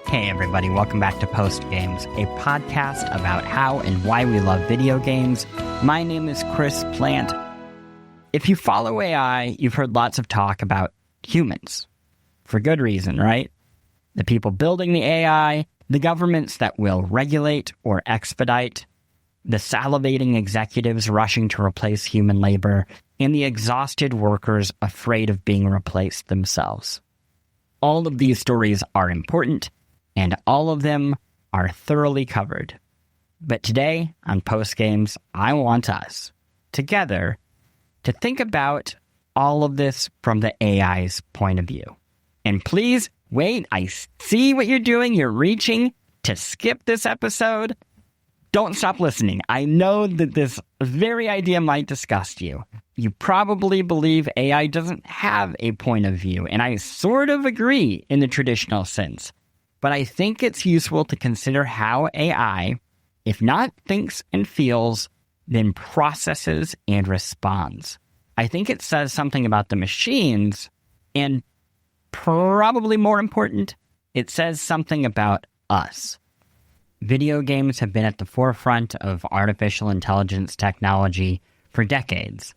Hey everybody, welcome back to Post Games, a podcast about how and why we love video games. My name is Chris Plante. If you follow AI, you've heard lots of talk about humans. For good reason, right? The people building the AI, the governments that will regulate or expedite, the salivating executives rushing to replace human labor, and the exhausted workers afraid of being replaced themselves. All of these stories are important, and all of them are thoroughly covered. But today, on Post Games, I want us, together, to think about all of this from the AI's point of view. And please, wait, I see what you're doing. You're reaching to skip this episode. Don't stop listening. I know that this very idea might disgust you. You probably believe AI doesn't have a point of view, and I sort of agree in the traditional sense. But I think it's useful to consider how AI, if not thinks and feels, then processes and responds. I think it says something about the machines, and probably more important, it says something about us. Video games have been at the forefront of artificial intelligence technology for decades,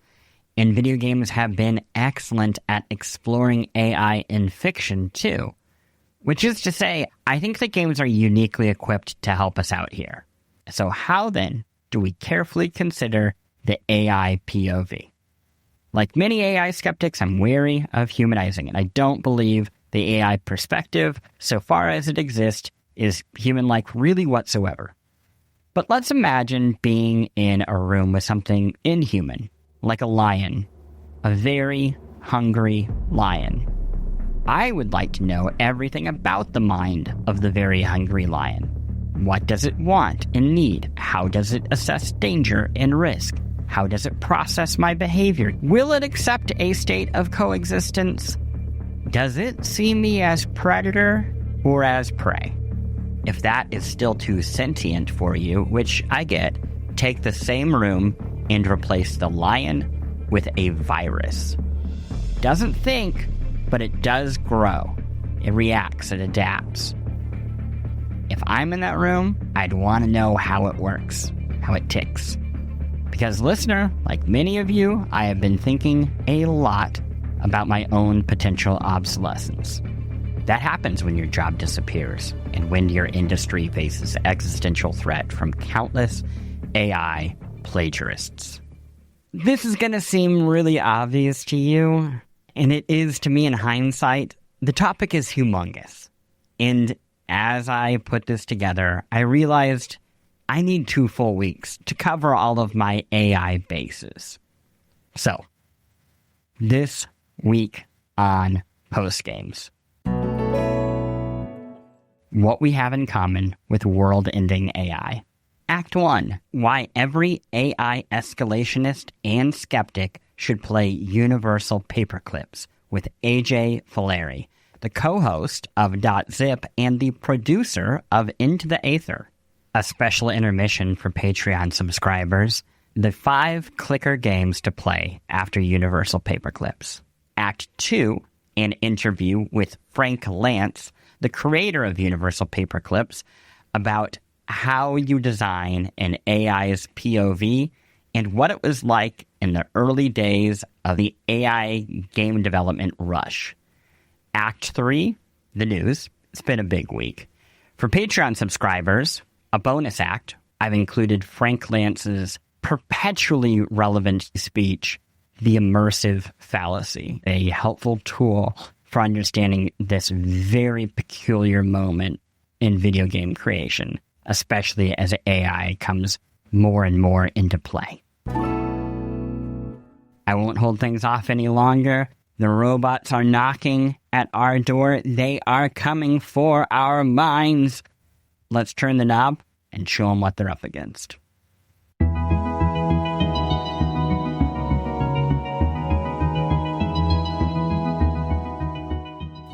and video games have been excellent at exploring AI in fiction too. Which is to say, I think that games are uniquely equipped to help us out here. So how then do we carefully consider the AI POV? Like many AI skeptics, I'm wary of humanizing it. I don't believe the AI perspective, so far as it exists, is human-like really whatsoever. But let's imagine being in a room with something inhuman, like a lion, a very hungry lion. I would like to know everything about the mind of the very hungry lion. What does it want and need? How does it assess danger and risk? How does it process my behavior? Will it accept a state of coexistence? Does it see me as predator or as prey? If that is still too sentient for you, which I get, take the same room and replace the lion with a virus. Doesn't think, but it does grow. It reacts, it adapts. If I'm in that room, I'd want to know how it works, how it ticks. Because listener, like many of you, I have been thinking a lot about my own potential obsolescence. That happens when your job disappears and when your industry faces existential threat from countless AI plagiarists. This is going to seem really obvious to you, and it is to me in hindsight. The topic is humongous. And as I put this together, I realized I need 2 full weeks to cover all of my AI bases. So, this week on Post Games. What we have in common with world-ending AI. Act 1. Why every AI escalationist and skeptic should play Universal Paperclips with AJ Fillari, the co-host of dotzip and the producer of Into the Aether. A special intermission for Patreon subscribers, the 5 clicker games to play after Universal Paperclips. Act 2, an interview with Frank Lantz, the creator of Universal Paperclips, about how you design an AI's POV and what it was like in the early days of the AI game development rush. Act 3, the news. It's been a big week. For Patreon subscribers, a bonus act, I've included Frank Lantz's perpetually relevant speech, The Immersive Fallacy, a helpful tool for understanding this very peculiar moment in video game creation, especially as AI comes more and more into play. I won't hold things off any longer. The robots are knocking at our door. They are coming for our minds. Let's turn the knob and show them what they're up against.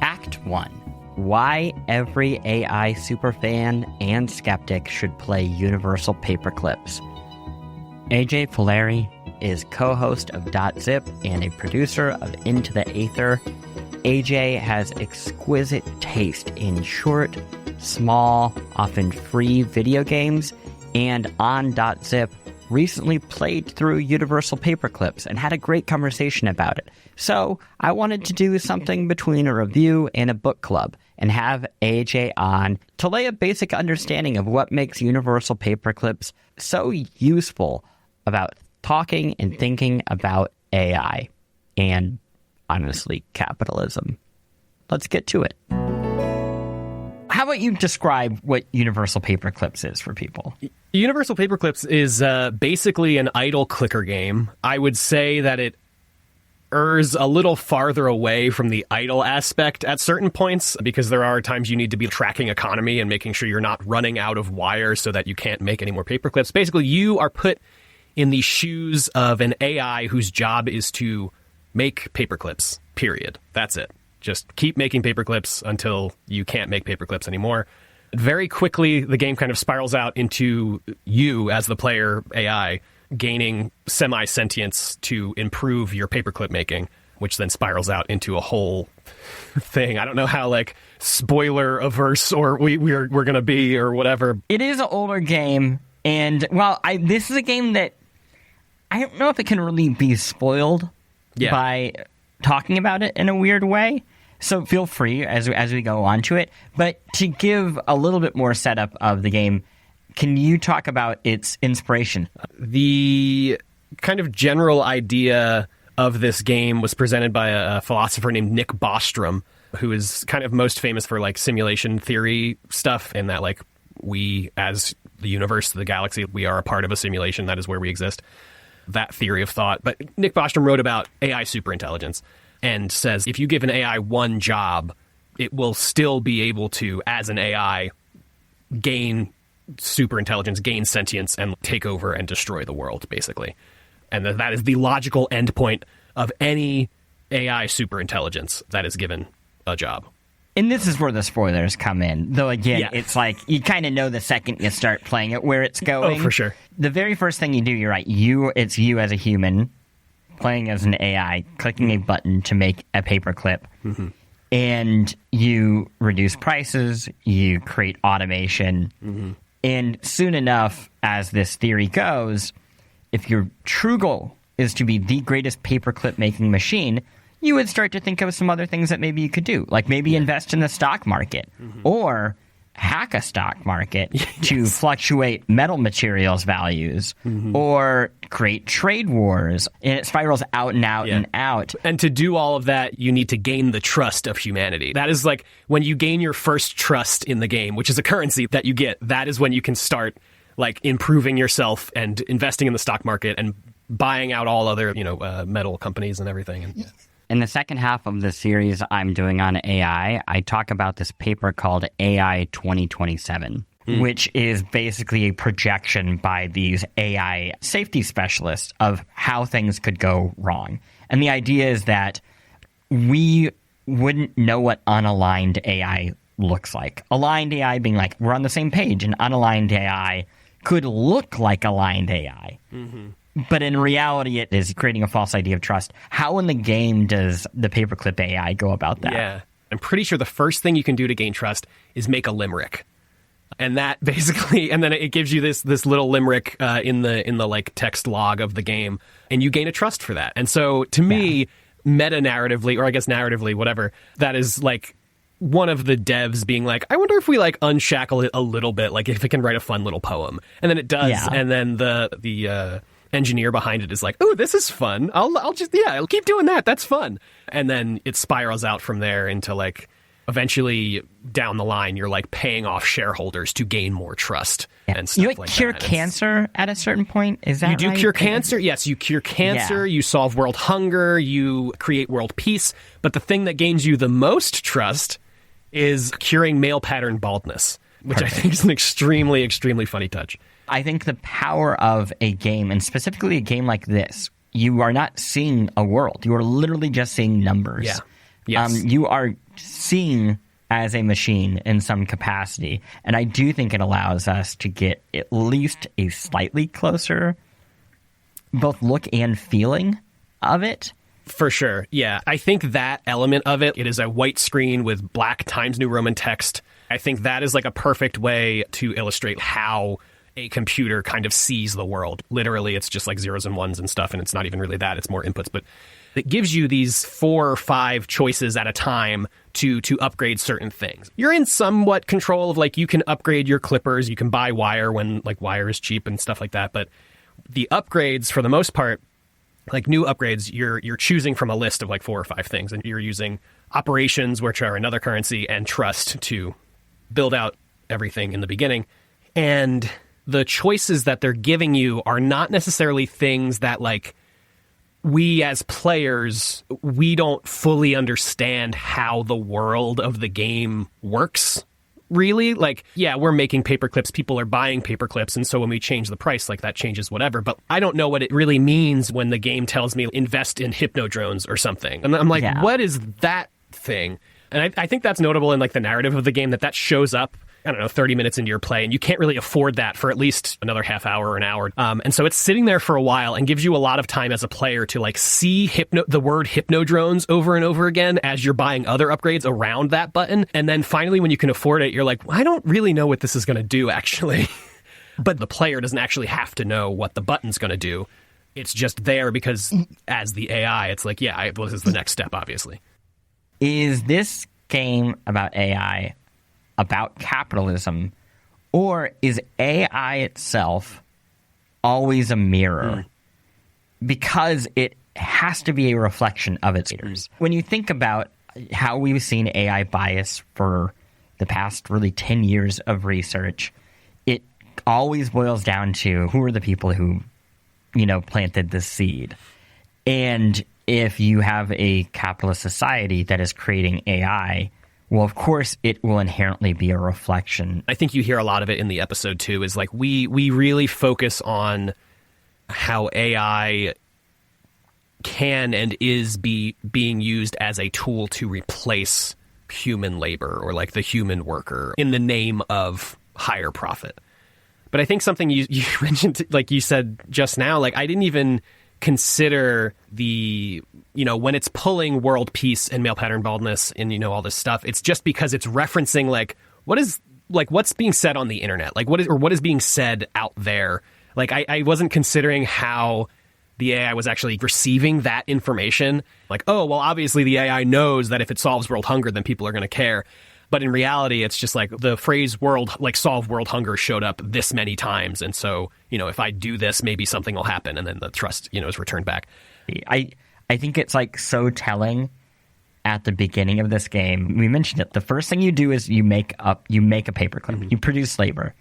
Act 1. Why every AI superfan and skeptic should play Universal Paperclips. AJ Fillari is co-host of dotzip and a producer of Into the Aether. AJ has exquisite taste in short, small, often free video games, and on dotzip recently played through Universal Paperclips and had a great conversation about it. So I wanted to do something between a review and a book club and have AJ on to lay a basic understanding of what makes Universal Paperclips so useful about talking and thinking about AI and, honestly, capitalism. Let's get to it. How about you describe what Universal Paperclips is for people? Universal Paperclips is basically an idle clicker game. I would say that it errs a little farther away from the idle aspect at certain points, because there are times you need to be tracking economy and making sure you're not running out of wire so that you can't make any more paperclips. Basically, you are put in the shoes of an AI whose job is to make paperclips, period. That's it. Just keep making paperclips until you can't make paperclips anymore. Very quickly, the game kind of spirals out into you, as the player AI, gaining semi-sentience to improve your paperclip making, which then spirals out into a whole thing. I don't know how, spoiler-averse or we're going to be or whatever. It is an older game, and, this is a game that I don't know if it can really be spoiled by talking about it in a weird way. So feel free as we go on to it. But to give a little bit more setup of the game, can you talk about its inspiration? The kind of general idea of this game was presented by a philosopher named Nick Bostrom, who is kind of most famous for simulation theory stuff, and that we, as the universe, the galaxy, we are a part of a simulation. That is where we exist. That theory of thought. But Nick Bostrom wrote about AI superintelligence and says if you give an AI one job, it will still be able to, as an AI, gain superintelligence, gain sentience, and take over and destroy the world, basically. And that is the logical endpoint of any AI superintelligence that is given a job. And this is where the spoilers come in. Though, again, It's you kind of know the second you start playing it where it's going. Oh, for sure. The very first thing you do, you're right, it's you as a human playing as an AI, clicking a button to make a paperclip. Mm-hmm. And you reduce prices, you create automation, and soon enough, as this theory goes, if your true goal is to be the greatest paperclip making machine, you would start to think of some other things that maybe you could do, like maybe invest in the stock market or hack a stock market to fluctuate metal materials values or create trade wars. And it spirals out and out and out. And to do all of that, you need to gain the trust of humanity. That is when you gain your first trust in the game, which is a currency that you get, that is when you can start improving yourself and investing in the stock market and buying out all other, metal companies and everything. And, In the second half of the series I'm doing on AI, I talk about this paper called AI 2027, which is basically a projection by these AI safety specialists of how things could go wrong. And the idea is that we wouldn't know what unaligned AI looks like. Aligned AI being we're on the same page, and unaligned AI could look like aligned AI. But in reality, it is creating a false idea of trust. How in the game does the paperclip AI go about that? Yeah. I'm pretty sure the first thing you can do to gain trust is make a limerick. And that basically, and then it gives you this little limerick in the text log of the game, and you gain a trust for that. And so to me, meta-narratively, or I guess narratively, whatever, that is one of the devs being I wonder if we unshackle it a little bit, if it can write a fun little poem. And then it does, and then the engineer behind it is oh, this is fun. I'll keep doing that. That's fun. And then it spirals out from there into eventually down the line, you're paying off shareholders to gain more trust and stuff you cure cancer at a certain point. Is that you do right? Cure cancer? Yes, you cure cancer. You solve world hunger. You create world peace. But the thing that gains you the most trust is curing male pattern baldness, which I think is an extremely, extremely funny touch. I think the power of a game, and specifically a game like this, you are not seeing a world. You are literally just seeing numbers. Yeah. Yes. You are seeing as a machine in some capacity. And I do think it allows us to get at least a slightly closer both look and feeling of it. For sure, yeah. I think that element of it is a white screen with black Times New Roman text I think that is like a perfect way to illustrate how a computer kind of sees the world. Literally, it's just like zeros and ones and stuff, and it's not even really that. It's more inputs, but it gives you these 4 or 5 choices at a time to upgrade certain things. You're in somewhat control of, like, you can upgrade your clippers, you can buy wire when, like, wire is cheap and stuff like that, but the upgrades, for the most part, like new upgrades, you're choosing from a list of like 4 or 5 things, and you're using operations, which are another currency, and trust to build out everything in the beginning. And the choices that they're giving you are not necessarily things that, like, we as players, we don't fully understand how the world of the game works, really. Like, yeah, we're making paperclips, people are buying paperclips, and so when we change the price, like, that changes whatever. But I don't know what it really means when the game tells me invest in hypnodrones or something. And I'm like, What is that thing? And I think that's notable in, like, the narrative of the game, that shows up, I don't know, 30 minutes into your play, and you can't really afford that for at least another half hour or an hour. And so it's sitting there for a while and gives you a lot of time as a player to, like, see the word hypnodrones over and over again as you're buying other upgrades around that button. And then finally, when you can afford it, you're like, I don't really know what this is going to do, actually. But the player doesn't actually have to know what the button's going to do. It's just there because as the AI, it's like, this is the next step, obviously. Is this game about AI about capitalism, or is AI itself always a mirror? Because it has to be a reflection of its leaders. When you think about how we've seen AI bias for the past really 10 years of research, it always boils down to who are the people who, planted the seed. And if you have a capitalist society that is creating AI, well, of course, it will inherently be a reflection. I think you hear a lot of it in the episode, too, is like we really focus on how AI can and is being used as a tool to replace human labor or, like, the human worker in the name of higher profit. But I think something you mentioned, like you said just now, like, I didn't even consider the, when it's pulling world peace and male pattern baldness and, all this stuff, it's just because it's referencing, like, what's being said on the internet, like, what is being said out there. Like, I wasn't considering how the AI was actually receiving that information. Like, oh, well, obviously the AI knows that if it solves world hunger, then people are going to care. But in reality, it's just like the phrase solve world hunger showed up this many times. And so, if I do this, maybe something will happen. And then the trust, is returned back. I think it's, like, so telling at the beginning of this game. We mentioned it. The first thing you do is you make a paperclip. You produce labor.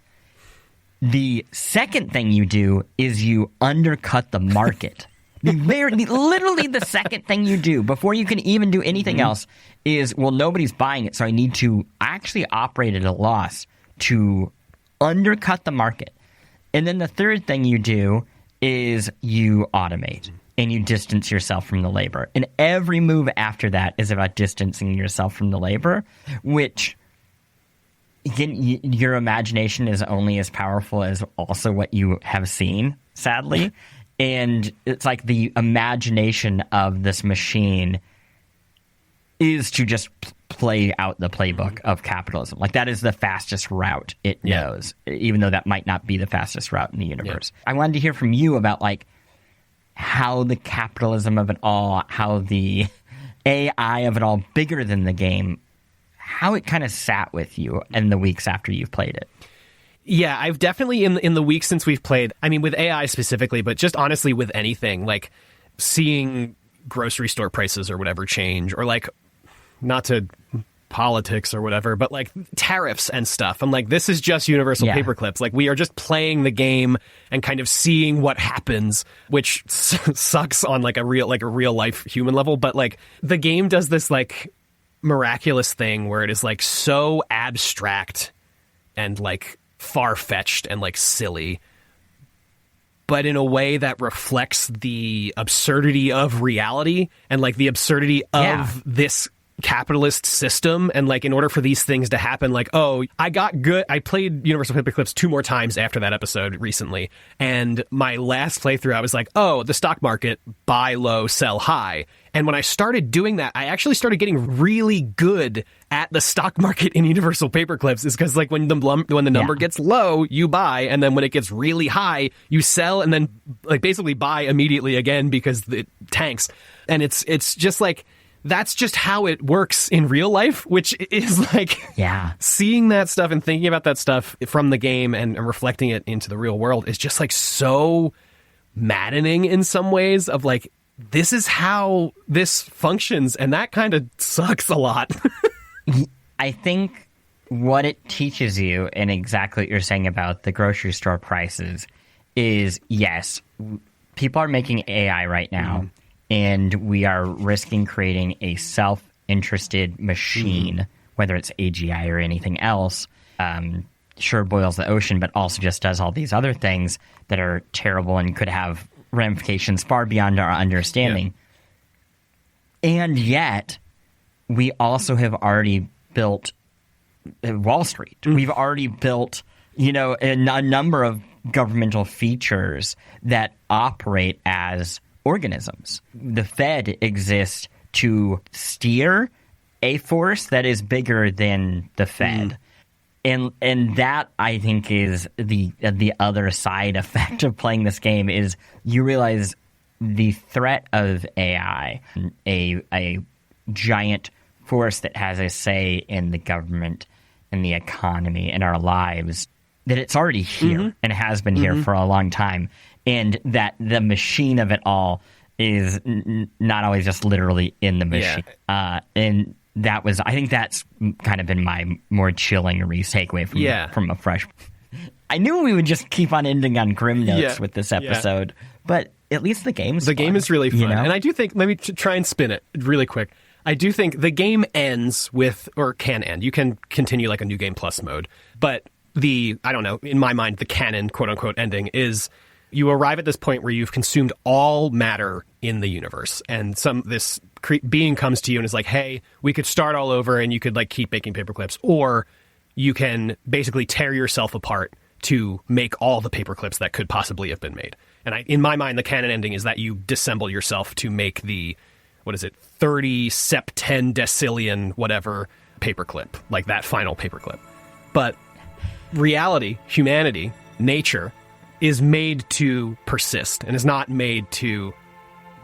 The second thing you do is you undercut the market. Literally the second thing you do before you can even do anything else is, well, nobody's buying it, so I need to actually operate at a loss to undercut the market. And then the third thing you do is you automate and you distance yourself from the labor. And every move after that is about distancing yourself from the labor, which, again, your imagination is only as powerful as also what you have seen, sadly. And it's like the imagination of this machine is to just play out the playbook of capitalism. Like, that is the fastest route it knows, even though that might not be the fastest route in the universe. I wanted to hear from you about, like, how the capitalism of it all, how the AI of it all, bigger than the game, how it kind of sat with you in the weeks after you've played it. Yeah, I've definitely, in the weeks since we've played, I mean, with AI specifically, but just honestly with anything, like seeing grocery store prices or whatever change, or, like, not to politics or whatever, but, like, tariffs and stuff. I'm like, this is just Universal Paperclips. Like, we are just playing the game and kind of seeing what happens, which sucks on, like, a real life human level. But, like, the game does this, like, miraculous thing where it is, like, so abstract and, like, far-fetched and, like, silly, but in a way that reflects the absurdity of reality and, like, the absurdity of this capitalist system. And, like, in order for these things to happen, like, oh, I played Universal Paperclips 2 more times after that episode recently, and my last playthrough I was like, oh, the stock market, buy low, sell high. And when I started doing that, I actually started getting really good at the stock market in Universal Paperclips. Is because like when the number gets low, you buy, and then when it gets really high, you sell, and then like basically buy immediately again because it tanks. And it's just like, that's just how it works in real life, which is like seeing that stuff and thinking about that stuff from the game and reflecting it into the real world is just like so maddening in some ways of like, this is how this functions, and that kind of sucks a lot. I think what it teaches you, and exactly what you're saying about the grocery store prices, is yes, people are making AI right now, and we are risking creating a self-interested machine, whether it's AGI or anything else. Sure boils the ocean, but also just does all these other things that are terrible and could have ramifications far beyond our understanding. And yet, we also have already built Wall Street. We've already built, a number of governmental features that operate as organisms. The Fed exists to steer a force that is bigger than the Fed. And that, I think, is the other side effect of playing this game is you realize the threat of AI, a giant force that has a say in the government and the economy and our lives, that it's already here and has been here for a long time, and that the machine of it all is not always just literally in the machine. And I think that's kind of been my more chilling takeaway from a fresh. I knew we would just keep on ending on grim notes with this episode, but at least the game's fun. Game is really fun. And I do think, let me try and spin it really quick. I do think the game ends with, or can end, you can continue like a New Game Plus mode, but I don't know, in my mind, the canon, quote unquote, ending is you arrive at this point where you've consumed all matter in the universe, and this being comes to you and is like, hey, we could start all over and you could like keep making paperclips, or you can basically tear yourself apart to make all the paperclips that could possibly have been made. And in my mind, the canon ending is that you disassemble yourself to make the, 30 septendecillion whatever paperclip, like that final paperclip. But reality, humanity, nature is made to persist and is not made to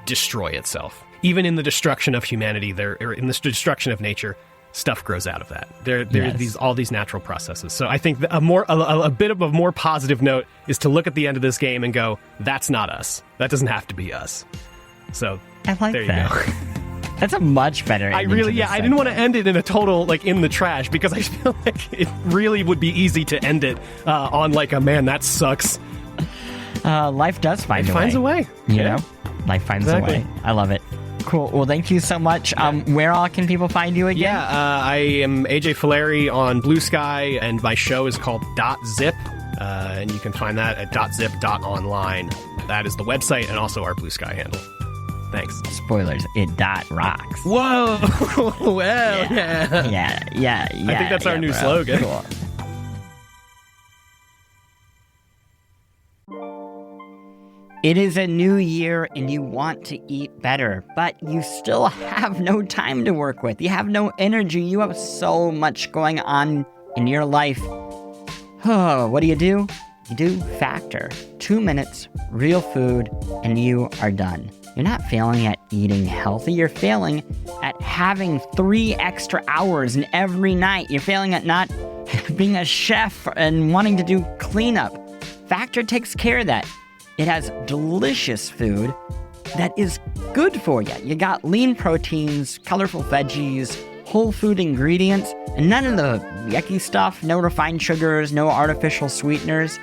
destroy itself. Even in the destruction of humanity, or in the destruction of nature, stuff grows out of that. There are all these natural processes. So I think a bit of a more positive note is to look at the end of this game and go, that's not us. That doesn't have to be us. So I like there that. You go. That's a much better ending. I didn't want to end it in a total, like, in the trash, because I feel like it really would be easy to end it on, like, a man, that sucks. Life does find a way. It finds a way. You know? Life finds a way. I love it. Cool. Well, thank you so much. Where all can people find you again? I am AJ Fillari on Blue Sky, and my show is called dotzip, and you can find that at dotzip.online. That is the website and also our Blue Sky handle. Thanks. Spoilers, it rocks. Whoa! Well, yeah. I think that's our new slogan. Cool. It is a new year and you want to eat better, but you still have no time to work with. You have no energy. You have so much going on in your life. Oh, what do? You do Factor. 2 minutes, real food, and you are done. You're not failing at eating healthy. You're failing at having 3 extra hours in every night. You're failing at not being a chef and wanting to do cleanup. Factor takes care of that. It has delicious food that is good for you. You got lean proteins, colorful veggies, whole food ingredients, and none of the yucky stuff, no refined sugars, no artificial sweeteners.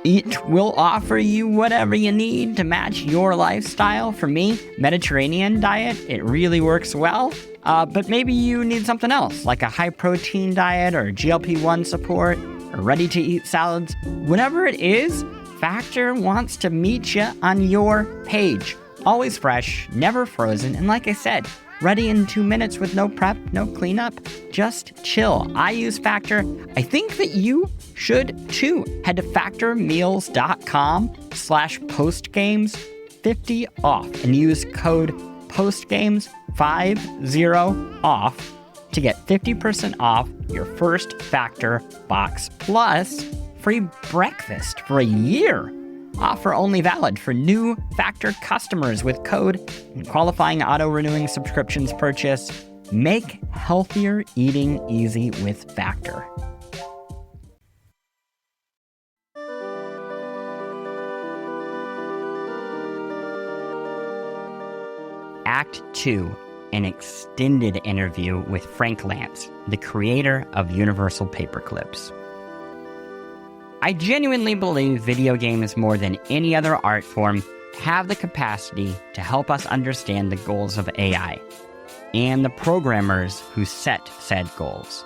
It will offer you whatever you need to match your lifestyle. For me, Mediterranean diet, it really works well. But maybe you need something else, like a high-protein diet or GLP-1 support or ready-to-eat salads. Whatever it is, Factor wants to meet you on your page. Always fresh, never frozen, and like I said, ready in 2 minutes with no prep, no cleanup. Just chill. I use Factor. I think that you should too. Head to factormeals.com/postgames50 off and use code postgames50off to get 50% off your first Factor box plus free breakfast for a year. Offer only valid for new Factor customers with code and qualifying auto-renewing subscriptions purchase. Make healthier eating easy with Factor. Act 2, an extended interview with Frank Lantz, the creator of Universal Paperclips. I genuinely believe video games, more than any other art form, have the capacity to help us understand the goals of AI and the programmers who set said goals,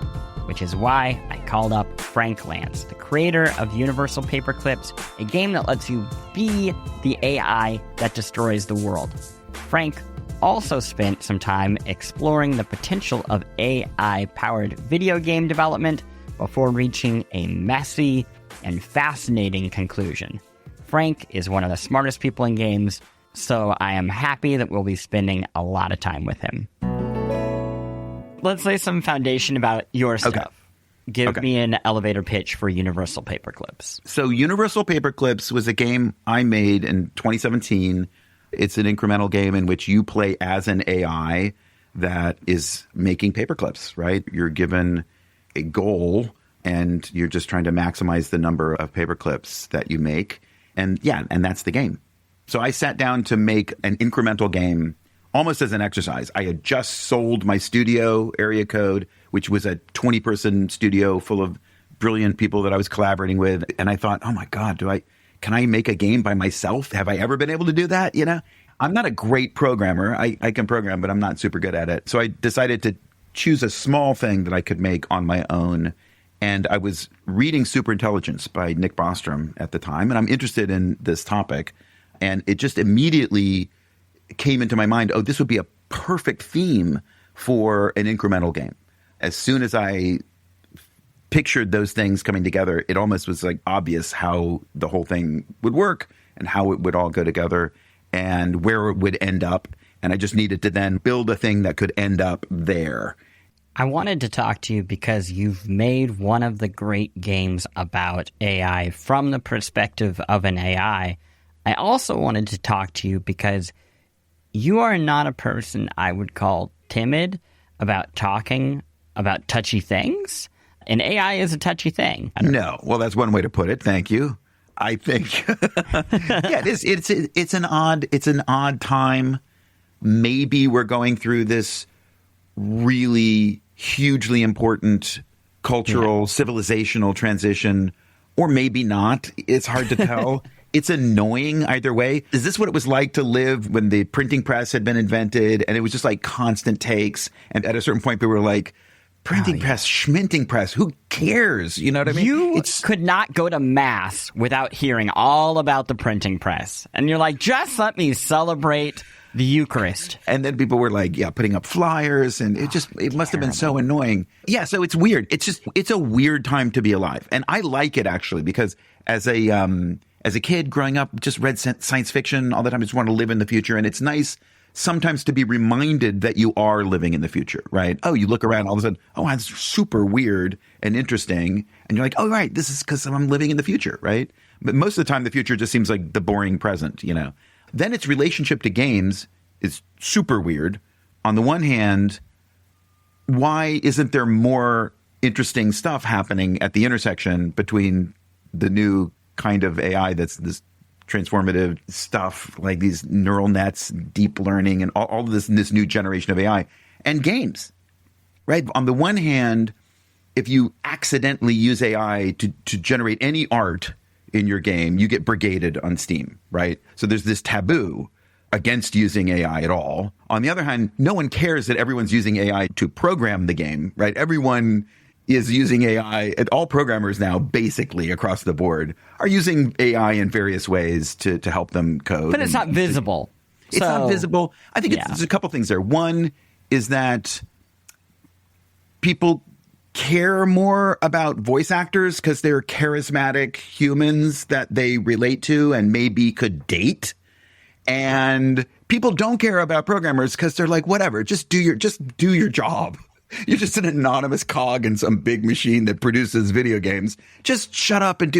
which is why I called up Frank Lantz, the creator of Universal Paperclips, a game that lets you be the AI that destroys the world. Frank also spent some time exploring the potential of AI-powered video game development before reaching a messy and fascinating conclusion. Frank is one of the smartest people in games, so I am happy that we'll be spending a lot of time with him. Let's lay some foundation about your stuff. Okay. Give me an elevator pitch for Universal Paperclips. So Universal Paperclips was a game I made in 2017. It's an incremental game in which you play as an AI that is making paperclips, right? You're given a goal and you're just trying to maximize the number of paperclips that you make. And that's the game. So I sat down to make an incremental game almost as an exercise. I had just sold my studio, Area Code, which was a 20-person studio full of brilliant people that I was collaborating with. And I thought, oh my God, can I make a game by myself? Have I ever been able to do that? I'm not a great programmer. I can program, but I'm not super good at it. So I decided to choose a small thing that I could make on my own. And I was reading Superintelligence by Nick Bostrom at the time, and I'm interested in this topic. And it just immediately came into my mind, this would be a perfect theme for an incremental game. As soon as I pictured those things coming together, it almost was like obvious how the whole thing would work and how it would all go together and where it would end up. And I just needed to then build a thing that could end up there. I wanted to talk to you because you've made one of the great games about AI from the perspective of an AI. I also wanted to talk to you because you are not a person I would call timid about talking about touchy things. And AI is a touchy thing. No. Well, that's one way to put it. Thank you. I think, it's an odd time. Maybe we're going through this really hugely important cultural, civilizational transition, or maybe not. It's hard to tell. It's annoying either way. Is this what it was like to live when the printing press had been invented and it was just like constant takes? And at a certain point, people were like, printing press, schminting press, who cares? You know what I mean? You could not go to mass without hearing all about the printing press. And you're like, just let me celebrate the Eucharist. And then people were like, putting up flyers, and it must have been so annoying. Yeah, so it's weird. It's a weird time to be alive. And I like it actually, because as a kid growing up, just read science fiction all the time. I just want to live in the future. And it's nice sometimes to be reminded that you are living in the future, right? Oh, you look around, all of a sudden, it's super weird and interesting. And you're like, oh, right, this is because I'm living in the future, right? But most of the time, the future just seems like the boring present, Then its relationship to games is super weird. On the one hand, why isn't there more interesting stuff happening at the intersection between the new kind of AI that's this transformative stuff, like these neural nets, deep learning, and all of this new generation of AI, and games, right? On the one hand, if you accidentally use AI to generate any art in your game, you get brigaded on Steam, right? So there's this taboo against using AI at all. On the other hand, no one cares that everyone's using AI to program the game, right? Everyone is using AI. All programmers now, basically across the board, are using AI in various ways to help them code. But it's not visible. It's not visible. I think there's a couple things there. One is that people care more about voice actors because they're charismatic humans that they relate to and maybe could date. And people don't care about programmers because they're like, whatever, just do your job. You're just an anonymous cog in some big machine that produces video games. Just shut up and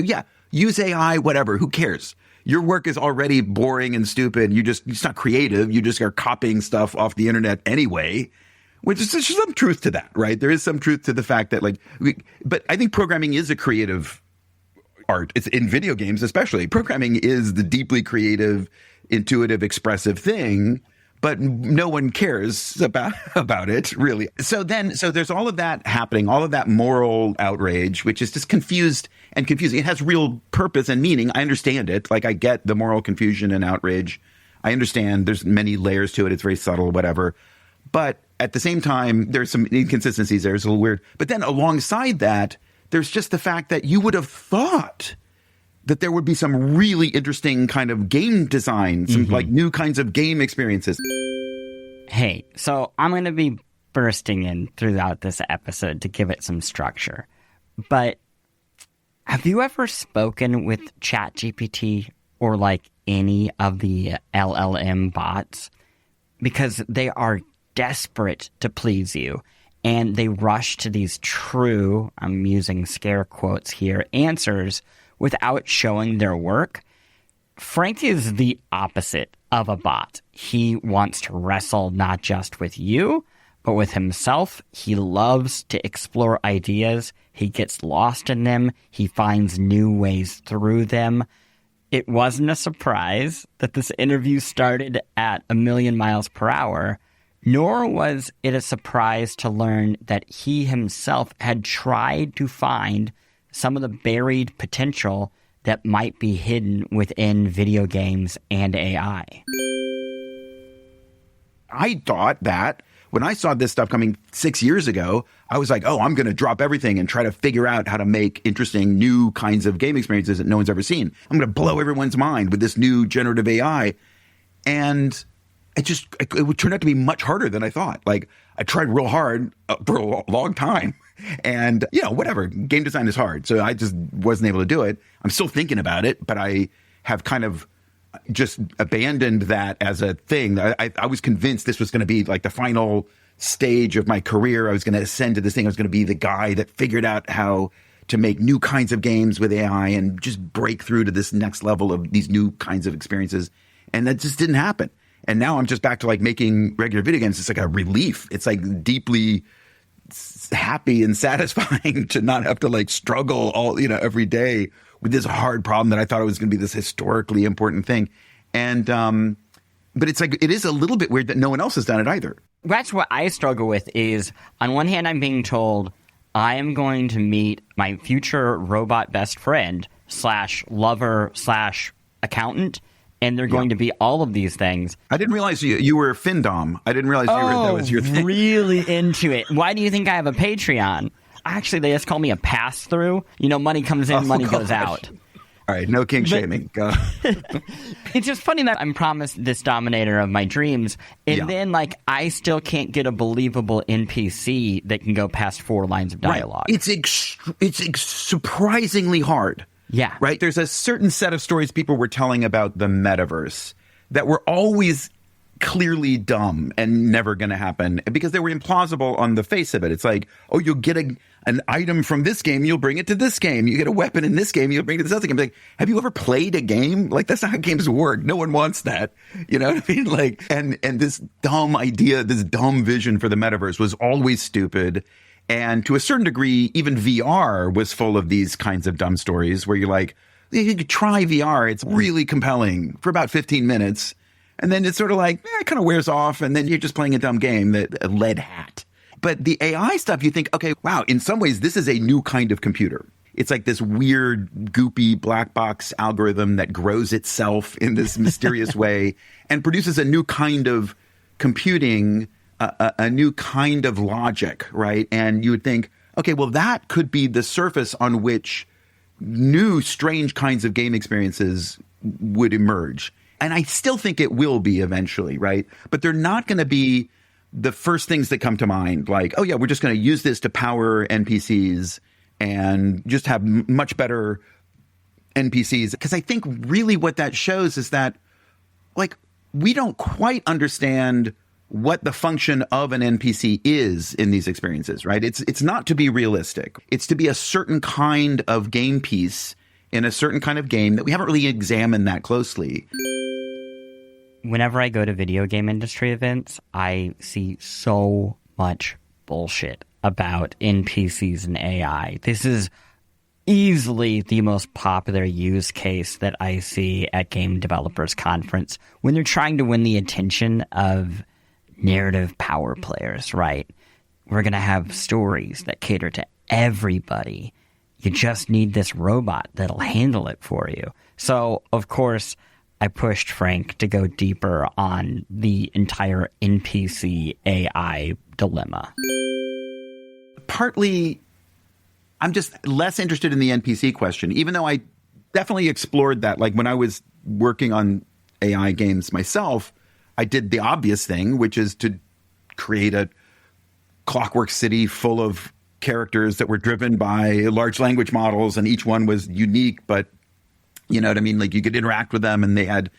use AI, whatever. Who cares? Your work is already boring and stupid. It's not creative. You just are copying stuff off the internet anyway, which is there's some truth to that, right? There is some truth to the fact that but I think programming is a creative art. It's in video games, especially. Programming is the deeply creative, intuitive, expressive thing. But no one cares about it, really. So there's all of that happening, all of that moral outrage, which is just confused and confusing. It has real purpose and meaning. I understand it. Like, I get the moral confusion and outrage. I understand there's many layers to it. It's very subtle, whatever. But at the same time, there's some inconsistencies there. It's a little weird. But then alongside that, there's just the fact that you would have thought that there would be some really interesting kind of game design, some like new kinds of game experiences. Hey, so I'm going to be bursting in throughout this episode to give it some structure. But have you ever spoken with ChatGPT or like any of the LLM bots? Because they are desperate to please you. And they rush to these true, I'm using scare quotes here, answers without showing their work. Frank is the opposite of a bot. He wants to wrestle not just with you, but with himself. He loves to explore ideas. He gets lost in them. He finds new ways through them. It wasn't a surprise that this interview started at 1,000,000 miles per hour, nor was it a surprise to learn that he himself had tried to find some of the buried potential that might be hidden within video games and AI. I thought that when I saw this stuff coming 6 years ago, I was like, oh, I'm going to drop everything and try to figure out how to make interesting new kinds of game experiences that no one's ever seen. I'm going to blow everyone's mind with this new generative AI. And it would turn out to be much harder than I thought. Like, I tried real hard for a long time. And, whatever. Game design is hard. So I just wasn't able to do it. I'm still thinking about it, but I have kind of just abandoned that as a thing. I was convinced this was going to be like the final stage of my career. I was going to ascend to this thing. I was going to be the guy that figured out how to make new kinds of games with AI and just break through to this next level of these new kinds of experiences. And that just didn't happen. And now I'm just back to like making regular video games. It's like a relief. It's like deeply happy and satisfying to not have to like struggle every day with this hard problem that I thought it was going to be this historically important thing. And but it's like, it is a little bit weird that no one else has done it either. That's what I struggle with is, on one hand, I'm being told I am going to meet my future robot best friend / lover / accountant, and they're going to be all of these things. I didn't realize you were Findom. I didn't realize that was your thing. Really into it. Why do you think I have a Patreon? Actually, they just call me a pass-through. Money comes in, money goes out. All right, no king shaming. Go. It's just funny that I'm promised this dominator of my dreams, and then I still can't get a believable NPC that can go past 4 lines of dialogue. Right. It's surprisingly hard. Yeah. Right? There's a certain set of stories people were telling about the metaverse that were always clearly dumb and never going to happen because they were implausible on the face of it. It's like, oh, you'll get an item from this game, you'll bring it to this game. You get a weapon in this game, you'll bring it to this other game. Like, have you ever played a game? Like, that's not how games work. No one wants that. You know what I mean? Like, and this dumb idea, this dumb vision for the metaverse was always stupid. And to a certain degree, even VR was full of these kinds of dumb stories where you're like, you could try VR. It's really compelling for about 15 minutes. And then it's sort of like, it kind of wears off. And then you're just playing a dumb game, a lead hat. But the AI stuff, you think, okay, wow, in some ways, this is a new kind of computer. It's like this weird, goopy black box algorithm that grows itself in this mysterious way and produces a new kind of computing, a new kind of logic, right? And you would think, okay, well, that could be the surface on which new, strange kinds of game experiences would emerge. And I still think it will be eventually, right? But they're not going to be the first things that come to mind, like, oh, yeah, we're just going to use this to power NPCs and just have much better NPCs. Because I think really what that shows is that, like, we don't quite understand what the function of an NPC is in these experiences, right? It's not to be realistic. It's to be a certain kind of game piece in a certain kind of game that we haven't really examined that closely. Whenever I go to video game industry events, I see so much bullshit about NPCs and AI. This is easily the most popular use case that I see at Game Developers Conference when they're trying to win the attention of narrative power players, right? We're going to have stories that cater to everybody. You just need this robot that'll handle it for you. So, of course, I pushed Frank to go deeper on the entire NPC AI dilemma. Partly, I'm just less interested in the NPC question, even though I definitely explored that. Like when I was working on AI games myself, I did the obvious thing, which is to create a clockwork city full of characters that were driven by large language models, and each one was unique, but you know what I mean? Like you could interact with them, and they had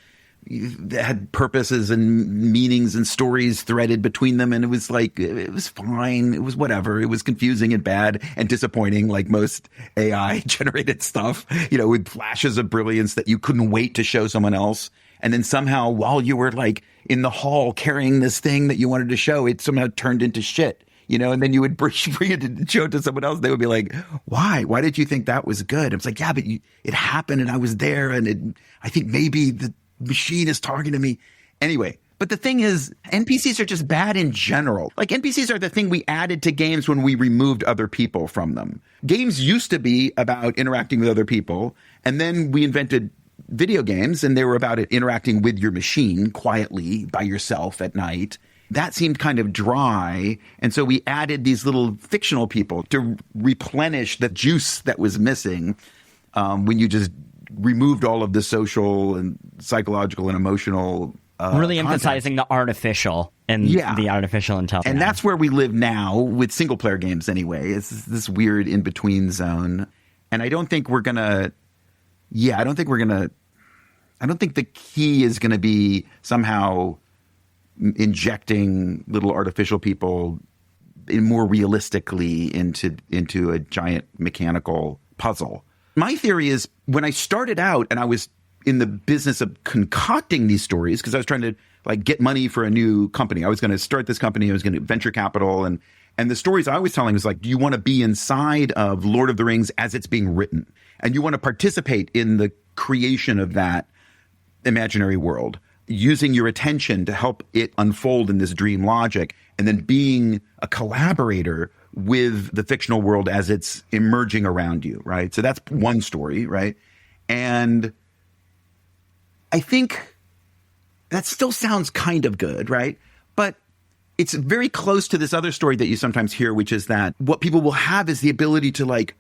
purposes and meanings and stories threaded between them. And it was like, it was fine. It was whatever. It was confusing and bad and disappointing, like most AI generated stuff, you know, with flashes of brilliance that you couldn't wait to show someone else. And then somehow while you were like in the hall carrying this thing that you wanted to show, it somehow turned into shit. You know, and then you would bring it to show it to someone else. They would be like, why? Why did you think that was good? It's like, yeah, but it happened and I was there, and I think maybe the machine is talking to me. Anyway, but the thing is, NPCs are just bad in general. Like NPCs are the thing we added to games when we removed other people from them. Games used to be about interacting with other people, and then we invented video games, and they were about it interacting with your machine quietly by yourself at night. That seemed kind of dry, and so we added these little fictional people to replenish the juice that was missing when you just removed all of the social and psychological and emotional really content. Emphasizing the artificial and the artificial intelligence. And that's where we live now with single-player games anyway. It's this weird in-between zone. And I don't think we're going to I don't think the key is going to be somehow injecting little artificial people more realistically into a giant mechanical puzzle. My theory is when I started out and I was in the business of concocting these stories, because I was trying to like get money for a new company. I was going to start this company. I was going to venture capital. And the stories I was telling was like, do you want to be inside of Lord of the Rings as it's being written? And you want to participate in the creation of that imaginary world, using your attention to help it unfold in this dream logic, and then being a collaborator with the fictional world as it's emerging around you, right? So that's one story, right? And I think that still sounds kind of good, right? But it's very close to this other story that you sometimes hear, which is that what people will have is the ability to like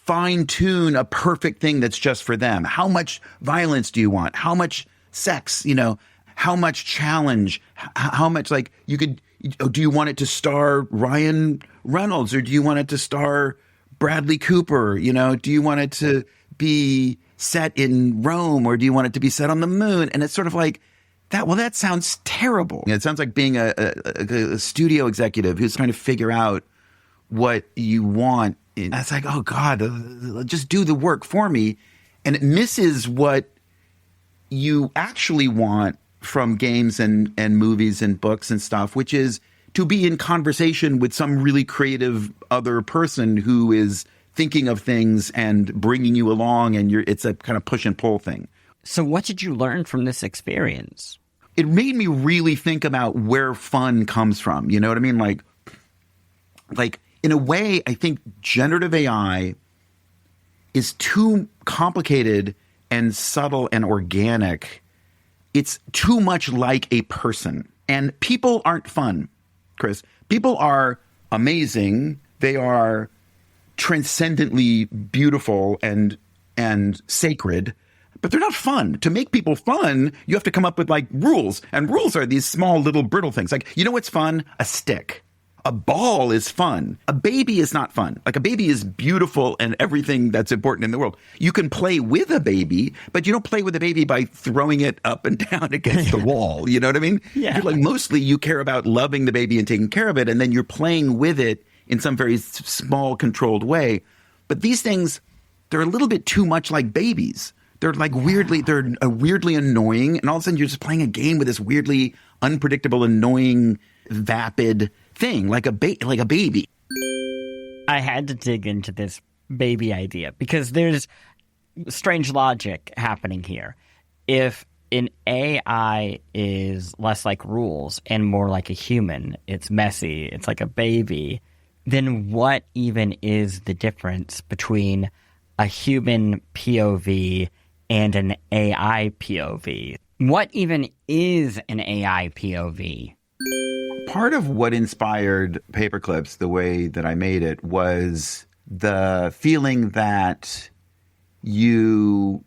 fine tune a perfect thing that's just for them. How much violence do you want? How much sex, you know, how much challenge, how much like you could, do you want it to star Ryan Reynolds, or do you want it to star Bradley Cooper? You know, do you want it to be set in Rome, or do you want it to be set on the moon? And it's sort of like that. Well, that sounds terrible. It sounds like being a studio executive who's trying to figure out what you want. And it's like, oh God, just do the work for me. And it misses what you actually want from games and movies and books and stuff, which is to be in conversation with some really creative other person who is thinking of things and bringing you along, and it's a kind of push and pull thing. So what did you learn from this experience? It made me really think about where fun comes from. You know what I mean? Like in a way, I think generative AI is too complicated and subtle and organic. It's too much like a person. And people aren't fun, Chris. People are amazing. They are transcendently beautiful and sacred, but they're not fun. To make people fun, you have to come up with like rules. And rules are these small little brittle things. Like, you know what's fun? A stick. A ball is fun. A baby is not fun. Like, a baby is beautiful and everything that's important in the world. You can play with a baby, but you don't play with a baby by throwing it up and down against the wall. You know what I mean? Yeah. You're like, mostly you care about loving the baby and taking care of it, and then you're playing with it in some very small, controlled way. But these things, they're a little bit too much like babies. They're like weirdly annoying, and all of a sudden you're just playing a game with this weirdly unpredictable, annoying, vapid thing, like a baby. I had to dig into this baby idea because there's strange logic happening here. If an AI is less like rules and more like a human, it's messy, it's like a baby, then what even is the difference between a human POV and an AI POV? What even is an AI POV? Part of what inspired Paperclips, the way that I made it, was the feeling that you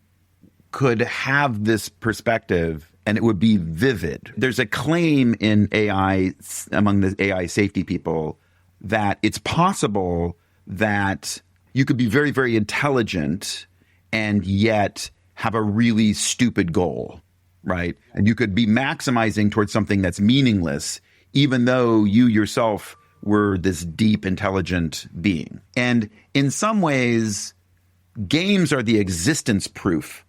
could have this perspective and it would be vivid. There's a claim in AI, among the AI safety people, that it's possible that you could be very, very intelligent and yet have a really stupid goal, right? And you could be maximizing towards something that's meaningless, even though you yourself were this deep, intelligent being. And in some ways, games are the existence proof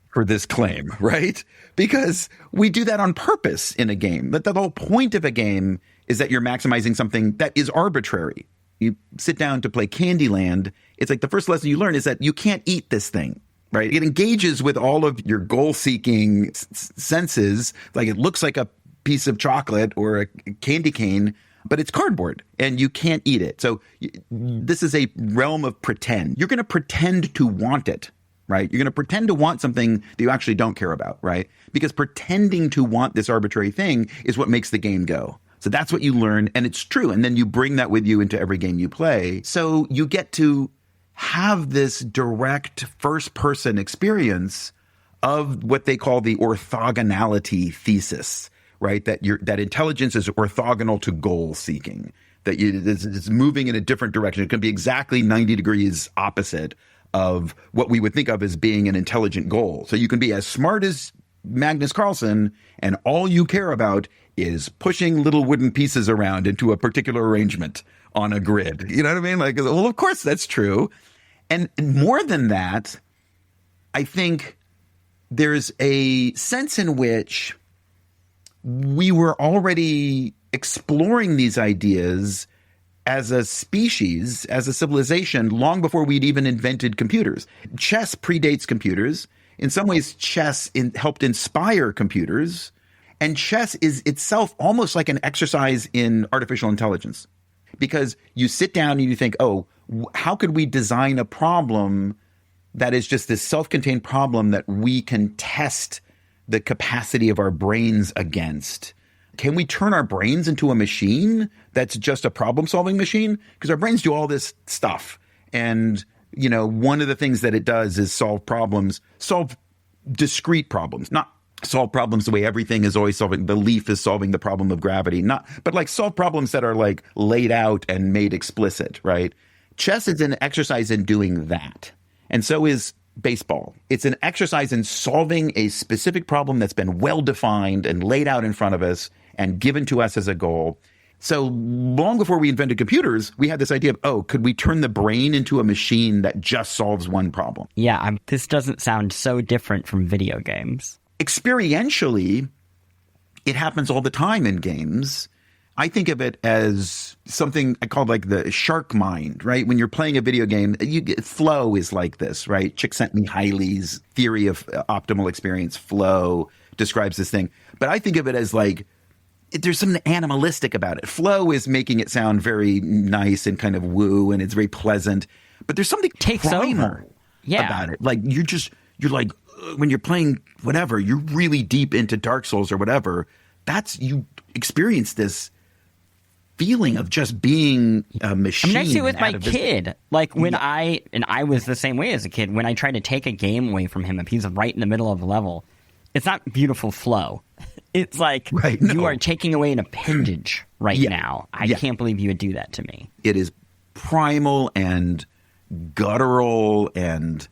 for this claim, right? Because we do that on purpose in a game. But the whole point of a game is that you're maximizing something that is arbitrary. You sit down to play Candyland, it's like the first lesson you learn is that you can't eat this thing, right? It engages with all of your goal-seeking senses, like it looks like a piece of chocolate or a candy cane, but it's cardboard and you can't eat it. So this is a realm of pretend. You're going to pretend to want it, right? You're going to pretend to want something that you actually don't care about, right? Because pretending to want this arbitrary thing is what makes the game go. So that's what you learn, and it's true. And then you bring that with you into every game you play. So you get to have this direct first-person experience of what they call the orthogonality thesis, right? That intelligence is orthogonal to goal seeking, that it's moving in a different direction. It can be exactly 90 degrees opposite of what we would think of as being an intelligent goal. So you can be as smart as Magnus Carlsen, and all you care about is pushing little wooden pieces around into a particular arrangement on a grid. You know what I mean? Like, well, of course that's true. And more than that, I think there's a sense in which we were already exploring these ideas as a species, as a civilization, long before we'd even invented computers. Chess predates computers. In some ways, chess helped inspire computers. And chess is itself almost like an exercise in artificial intelligence. Because you sit down and you think, oh, how could we design a problem that is just this self-contained problem that we can test the capacity of our brains against? Can we turn our brains into a machine that's just a problem-solving machine? Because our brains do all this stuff. And, you know, one of the things that it does is solve discrete problems, not solve problems the way everything is always solving. The leaf is solving the problem of gravity, but like solve problems that are like laid out and made explicit, right? Chess is an exercise in doing that. And so is baseball. It's an exercise in solving a specific problem that's been well-defined and laid out in front of us and given to us as a goal. So long before we invented computers, we had this idea of, oh, could we turn the brain into a machine that just solves one problem? Yeah, this doesn't sound so different from video games. Experientially, it happens all the time in games. I think of it as something I call like the shark mind, right? When you're playing a video game, flow is like this, right? Csikszentmihalyi's theory of optimal experience, flow, describes this thing. But I think of it as like, there's something animalistic about it. Flow is making it sound very nice and kind of woo, and it's very pleasant. But there's something primal about it. Like you're like, when you're playing whatever, you're really deep into Dark Souls or whatever, you experience this feeling of just being a machine. I mean, I see it with my kid. Like when I was the same way as a kid, when I try to take a game away from him, if he's right in the middle of a level, it's not beautiful flow. It's like you are taking away an appendage now. I can't believe you would do that to me. It is primal and guttural and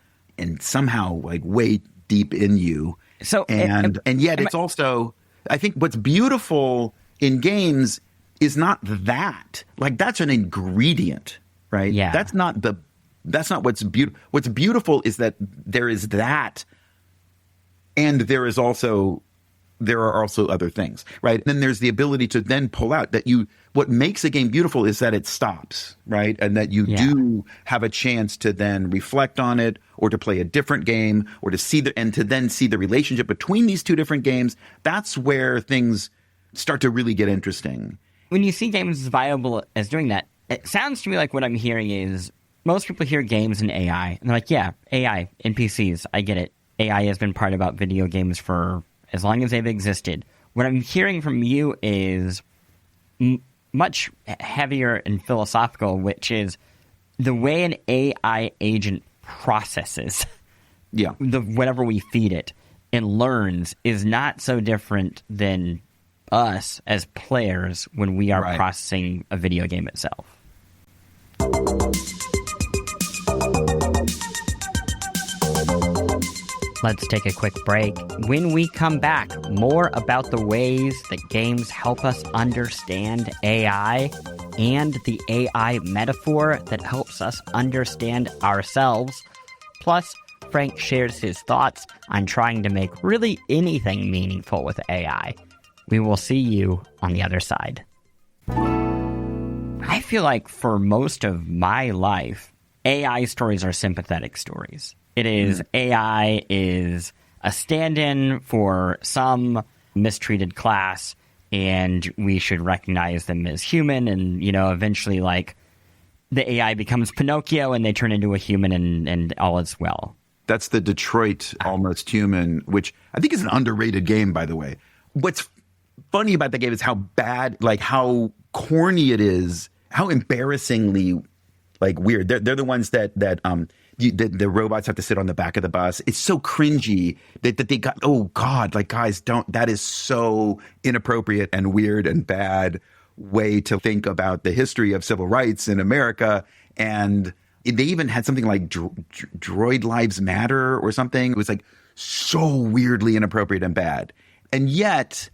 somehow like way deep in you. So and yet it's also, I think what's beautiful in games is not that. Like that's an ingredient, right? Yeah. That's not what's beautiful. What's beautiful is that there is that, and there are also other things, right? And then there's the ability to then pull out that what makes a game beautiful is that it stops, right? And that you do have a chance to then reflect on it, or to play a different game, or to see then see the relationship between these two different games. That's where things start to really get interesting. When you see games as viable as doing that, it sounds to me like what I'm hearing is most people hear games and AI, and they're like, yeah, AI, NPCs, I get it. AI has been part about video games for as long as they've existed. What I'm hearing from you is much heavier and philosophical, which is the way an AI agent processes whatever we feed it and learns is not so different than us as players when we are processing a video game itself. Let's take a quick break. When we come back, more about the ways that games help us understand AI and the AI metaphor that helps us understand ourselves. Plus, Frank shares his thoughts on trying to make really anything meaningful with AI. We will see you on the other side. I feel like for most of my life, AI stories are sympathetic stories. It is AI is a stand-in for some mistreated class, and we should recognize them as human. And, eventually, like, the AI becomes Pinocchio and they turn into a human and all is well. That's the Detroit Almost Human, which I think is an underrated game, by the way. What's funny about the game is how bad, like how corny it is, how embarrassingly, like, weird. They're the ones that the robots have to sit on the back of the bus. It's so cringy that they got, oh God, like, guys, that is so inappropriate and weird and bad way to think about the history of civil rights in America. And they even had something like Droid Lives Matter or something. It was like so weirdly inappropriate and bad. And yet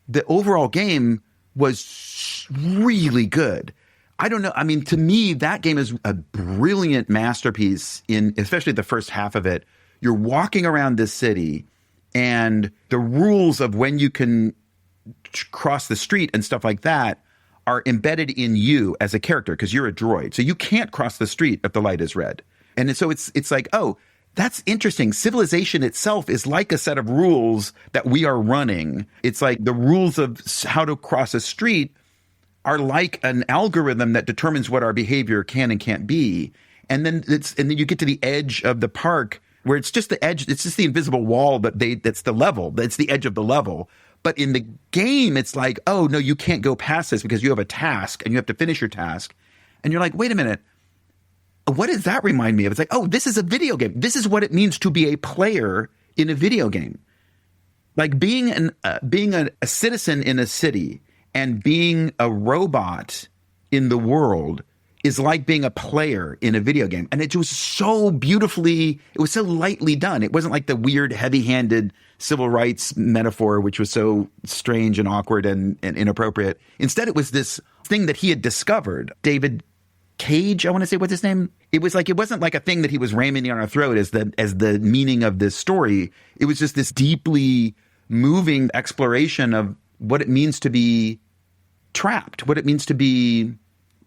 the overall game was really good. I don't know. I mean, to me, that game is a brilliant masterpiece especially the first half of it. You're walking around this city and the rules of when you can cross the street and stuff like that are embedded in you as a character because you're a droid. So you can't cross the street if the light is red. And so it's like, oh, that's interesting. Civilization itself is like a set of rules that we are running. It's like the rules of how to cross a street are like an algorithm that determines what our behavior can and can't be. And then you get to the edge of the park where it's just the edge. It's just the invisible wall that's the level. That's the edge of the level. But in the game, it's like, oh, no, you can't go past this because you have a task and you have to finish your task. And you're like, wait a minute. What does that remind me of? It's like, oh, this is a video game. This is what it means to be a player in a video game. Like being a citizen in a city and being a robot in the world is like being a player in a video game. And it was so beautifully, it was so lightly done. It wasn't like the weird, heavy-handed civil rights metaphor, which was so strange and awkward and inappropriate. Instead, it was this thing that he had discovered. David Cage, I want to say, what's his name? It wasn't like a thing that he was ramming down our throat as the meaning of this story. It was just this deeply moving exploration of what it means to be trapped, what it means to be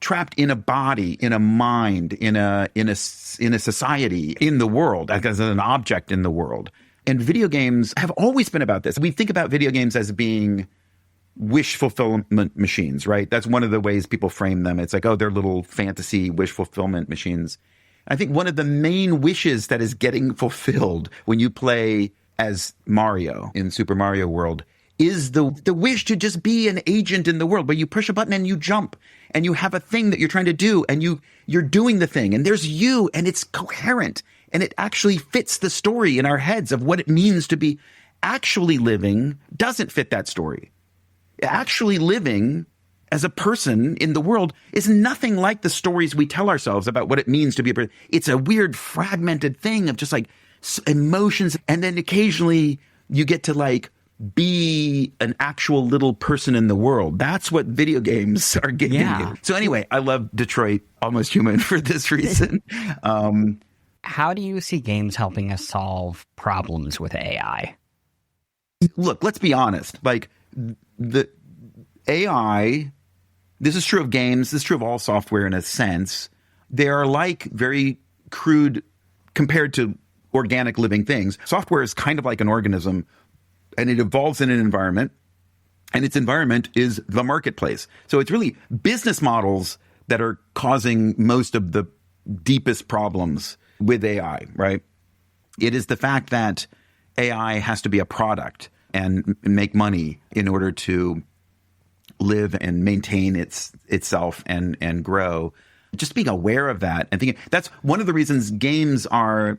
trapped in a body, in a mind, in a society, in the world, as an object in the world. And video games have always been about this. We think about video games as being wish fulfillment machines, right? That's one of the ways people frame them. It's like, oh, they're little fantasy wish fulfillment machines. I think one of the main wishes that is getting fulfilled when you play as Mario in Super Mario World is the wish to just be an agent in the world where you push a button and you jump and you have a thing that you're trying to do and you're doing the thing and there's you and it's coherent and it actually fits the story in our heads of what it means to be actually living doesn't fit that story. Actually living as a person in the world is nothing like the stories we tell ourselves about what it means to be a person. It's a weird fragmented thing of just like emotions. And then occasionally you get to like be an actual little person in the world. That's what video games are giving you. So anyway, I love Detroit Almost Human for this reason. How do you see games helping us solve problems with AI? Look, let's be honest. Like the AI, this is true of games, this is true of all software in a sense. They are like very crude compared to organic living things. Software is kind of like an organism, and it evolves in an environment, and its environment is the marketplace. So it's really business models that are causing most of the deepest problems with AI, right? It is the fact that AI has to be a product and make money in order to live and maintain itself and grow. Just being aware of that and thinking that's one of the reasons games are,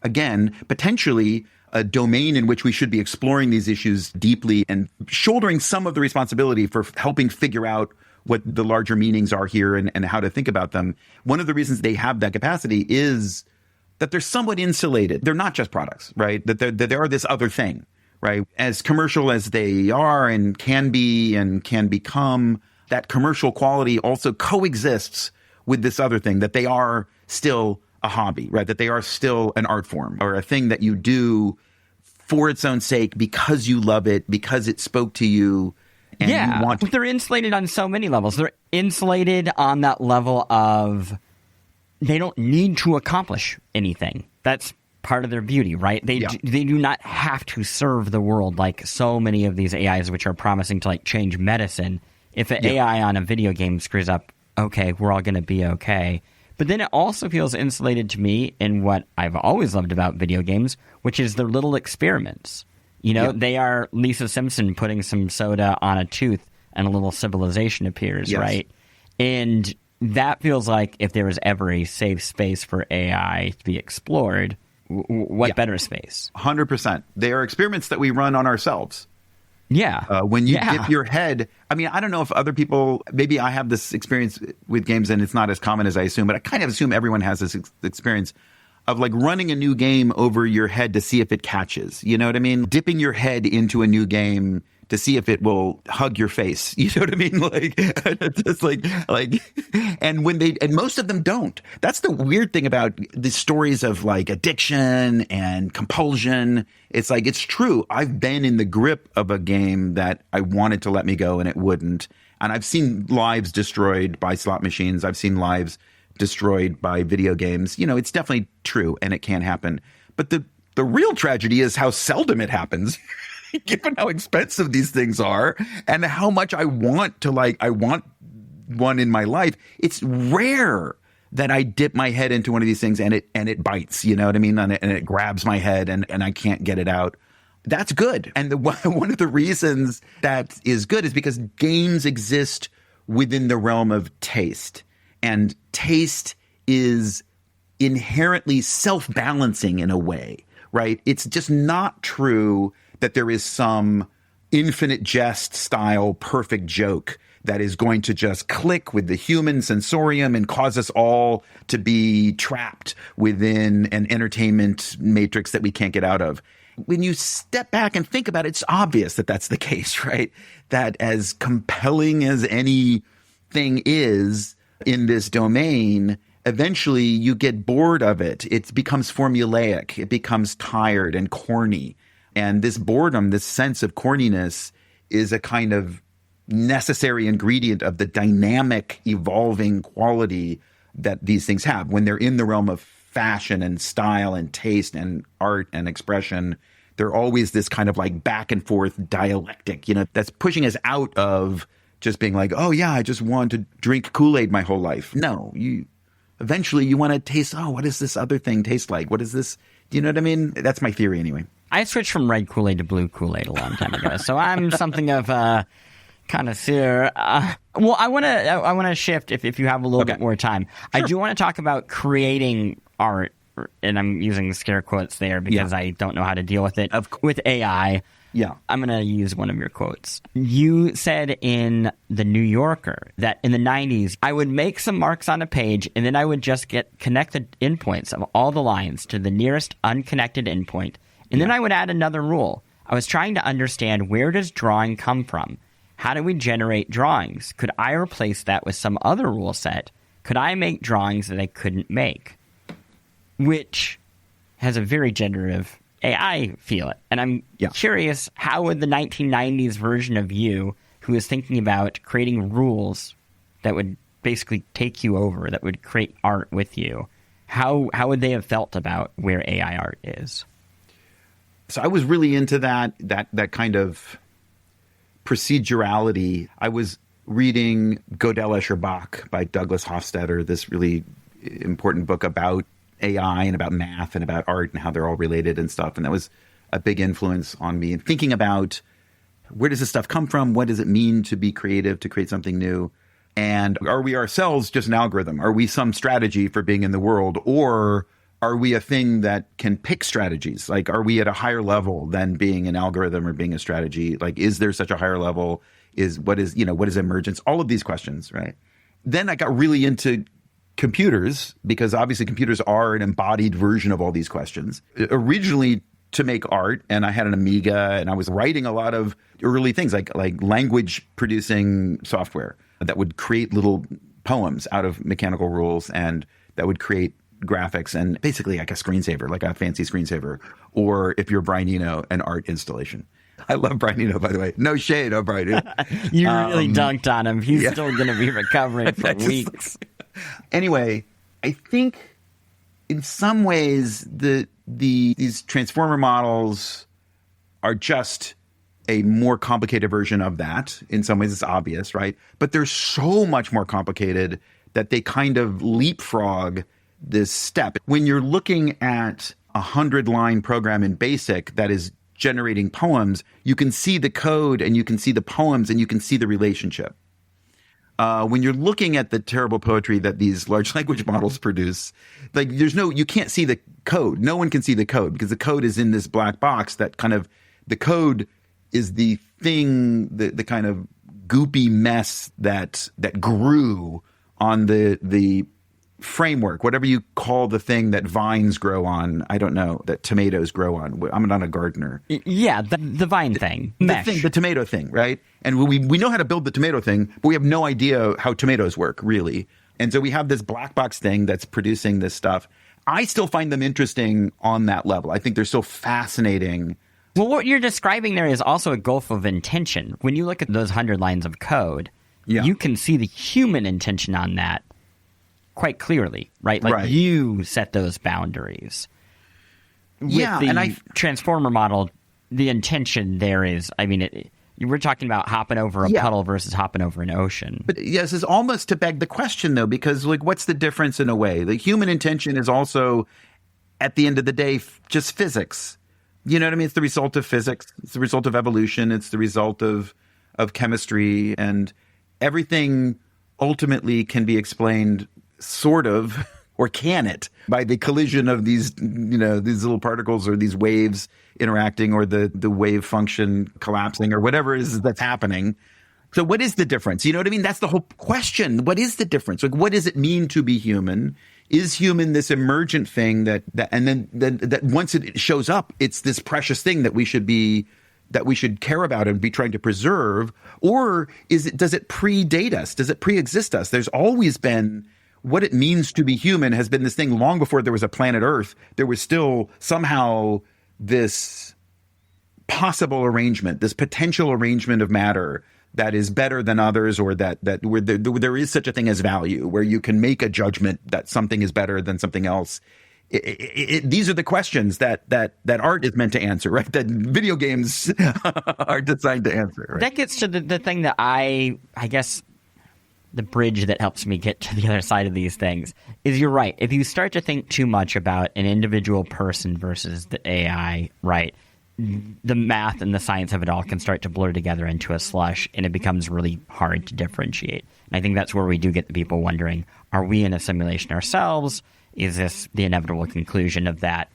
again, potentially a domain in which we should be exploring these issues deeply and shouldering some of the responsibility for helping figure out what the larger meanings are here and how to think about them. One of the reasons they have that capacity is that they're somewhat insulated. They're not just products, right? That they are this other thing, right? As commercial as they are and can be and can become, that commercial quality also coexists with this other thing, that they are still a hobby, right? That they are still an art form or a thing that you do for its own sake because you love it, because it spoke to you. And you want to. They're insulated on so many levels. They're insulated on that level of they don't need to accomplish anything. That's part of their beauty, right? They do not have to serve the world like so many of these AIs, which are promising to like change medicine. If an AI on a video game screws up, okay, we're all going to be okay. But then it also feels insulated to me in what I've always loved about video games, which is their little experiments. You know, they are Lisa Simpson putting some soda on a tooth and a little civilization appears, right? And that feels like if there was ever a safe space for AI to be explored, what better space? 100%. They are experiments that we run on ourselves. When you dip your head, I mean, I don't know if other people, maybe I have this experience with games and it's not as common as I assume, but I kind of assume everyone has this experience of like running a new game over your head to see if it catches. You know what I mean? Dipping your head into a new game to see if it will hug your face. You know what I mean? Like, just like, and most of them don't. That's the weird thing about the stories of like addiction and compulsion. It's like, it's true. I've been in the grip of a game that I wanted to let me go and it wouldn't. And I've seen lives destroyed by slot machines. I've seen lives destroyed by video games. You know, it's definitely true and it can happen. But the real tragedy is how seldom it happens. Given how expensive these things are and how much I want one in my life, it's rare that I dip my head into one of these things and it bites, you know what I mean? And it grabs my head and I can't get it out. That's good. And one of the reasons that is good is because games exist within the realm of taste. And taste is inherently self-balancing in a way, right? It's just not true that there is some infinite jest style perfect joke that is going to just click with the human sensorium and cause us all to be trapped within an entertainment matrix that we can't get out of. When you step back and think about it, it's obvious that that's the case, right? That as compelling as anything is in this domain, eventually you get bored of it. It becomes formulaic. It becomes tired and corny. And this boredom, this sense of corniness is a kind of necessary ingredient of the dynamic, evolving quality that these things have. When they're in the realm of fashion and style and taste and art and expression, they're always this kind of like back and forth dialectic, you know, that's pushing us out of just being like, oh yeah, I just want to drink Kool-Aid my whole life. No, eventually you want to taste, oh, what does this other thing taste like? What is this? Do you know what I mean? That's my theory anyway. I switched from red Kool-Aid to blue Kool-Aid a long time ago, so I'm something of a connoisseur. Well, I want to shift if you have a little bit more time. Sure. I do want to talk about creating art and I'm using scare quotes there because I don't know how to deal with it, with AI. Yeah. I'm going to use one of your quotes. You said in The New Yorker that in the 90s, I would make some marks on a page and then I would just connect the endpoints of all the lines to the nearest unconnected endpoint. And then I would add another rule. I was trying to understand, where does drawing come from? How do we generate drawings? Could I replace that with some other rule set? Could I make drawings that I couldn't make? Which has a very generative AI feel it. And I'm curious, how would the 1990s version of you, who is thinking about creating rules that would basically take you over, that would create art with you, how would they have felt about where AI art is? So I was really into that kind of procedurality. I was reading Gödel Escher Bach by Douglas Hofstadter, this really important book about AI and about math and about art and how they're all related and stuff. And that was a big influence on me. And thinking about, where does this stuff come from? What does it mean to be creative, to create something new? And are we ourselves just an algorithm? Are we some strategy for being in the world? Or are we a thing that can pick strategies? Like, are we at a higher level than being an algorithm or being a strategy? Like, is there such a higher level? What is emergence? All of these questions, right? Then I got really into computers, because obviously computers are an embodied version of all these questions. Originally to make art, and I had an Amiga, and I was writing a lot of early things like language producing software that would create little poems out of mechanical rules, and that would create graphics and basically like a screensaver, like a fancy screensaver, or if you're Brian Eno, an art installation. I love Brian Eno, by the way. No shade on Brian Eno. You really dunked on him. He's still going to be recovering for weeks. Anyway, I think in some ways these transformer models are just a more complicated version of that. In some ways, it's obvious, right? But they're so much more complicated that they kind of leapfrog this step. When you're looking at a 100-line program in BASIC that is generating poems, you can see the code and you can see the poems and you can see the relationship. When you're looking at the terrible poetry that these large language models produce, like you can't see the code. No one can see the code because the code is in this black box that kind of, the code is the thing, the kind of goopy mess that grew on the framework, whatever you call the thing that vines grow on. I don't know, that tomatoes grow on. I'm not a gardener. Yeah, the vine thing. The tomato thing, right? And we know how to build the tomato thing, but we have no idea how tomatoes work, really. And so we have this black box thing that's producing this stuff. I still find them interesting on that level. I think they're so fascinating. Well, what you're describing there is also a gulf of intention. When you look at those 100 lines of code, you can see the human intention on that quite clearly, right? Like you set those boundaries. With the transformer model, the intention there is, I mean, you were talking about hopping over a puddle versus hopping over an ocean. But yes, it's almost to beg the question, though, because like, what's the difference in a way? The human intention is also, at the end of the day, just physics. You know what I mean? It's the result of physics. It's the result of evolution. It's the result of chemistry, and everything ultimately can be explained sort of, or can it, by the collision of these these little particles or these waves interacting, or the wave function collapsing, or whatever it is that's happening. So what is the difference? You know what I mean? That's the whole question. What is the difference? Like, what does it mean to be human? Is human this emergent thing that once it shows up, it's this precious thing that we should care about and be trying to preserve? Or does it predate us? Does it pre-exist us? There's always been, what it means to be human has been this thing long before there was a planet Earth. There was still somehow this possible arrangement, this potential arrangement of matter that is better than others, or that where there is such a thing as value, where you can make a judgment that something is better than something else. These are the questions that art is meant to answer, right? That video games are designed to answer. Right? That gets to the thing that I guess the bridge that helps me get to the other side of these things is, you're right. If you start to think too much about an individual person versus the AI, right, the math and the science of it all can start to blur together into a slush, and it becomes really hard to differentiate. And I think that's where we do get the people wondering, are we in a simulation ourselves? is this the inevitable conclusion of that?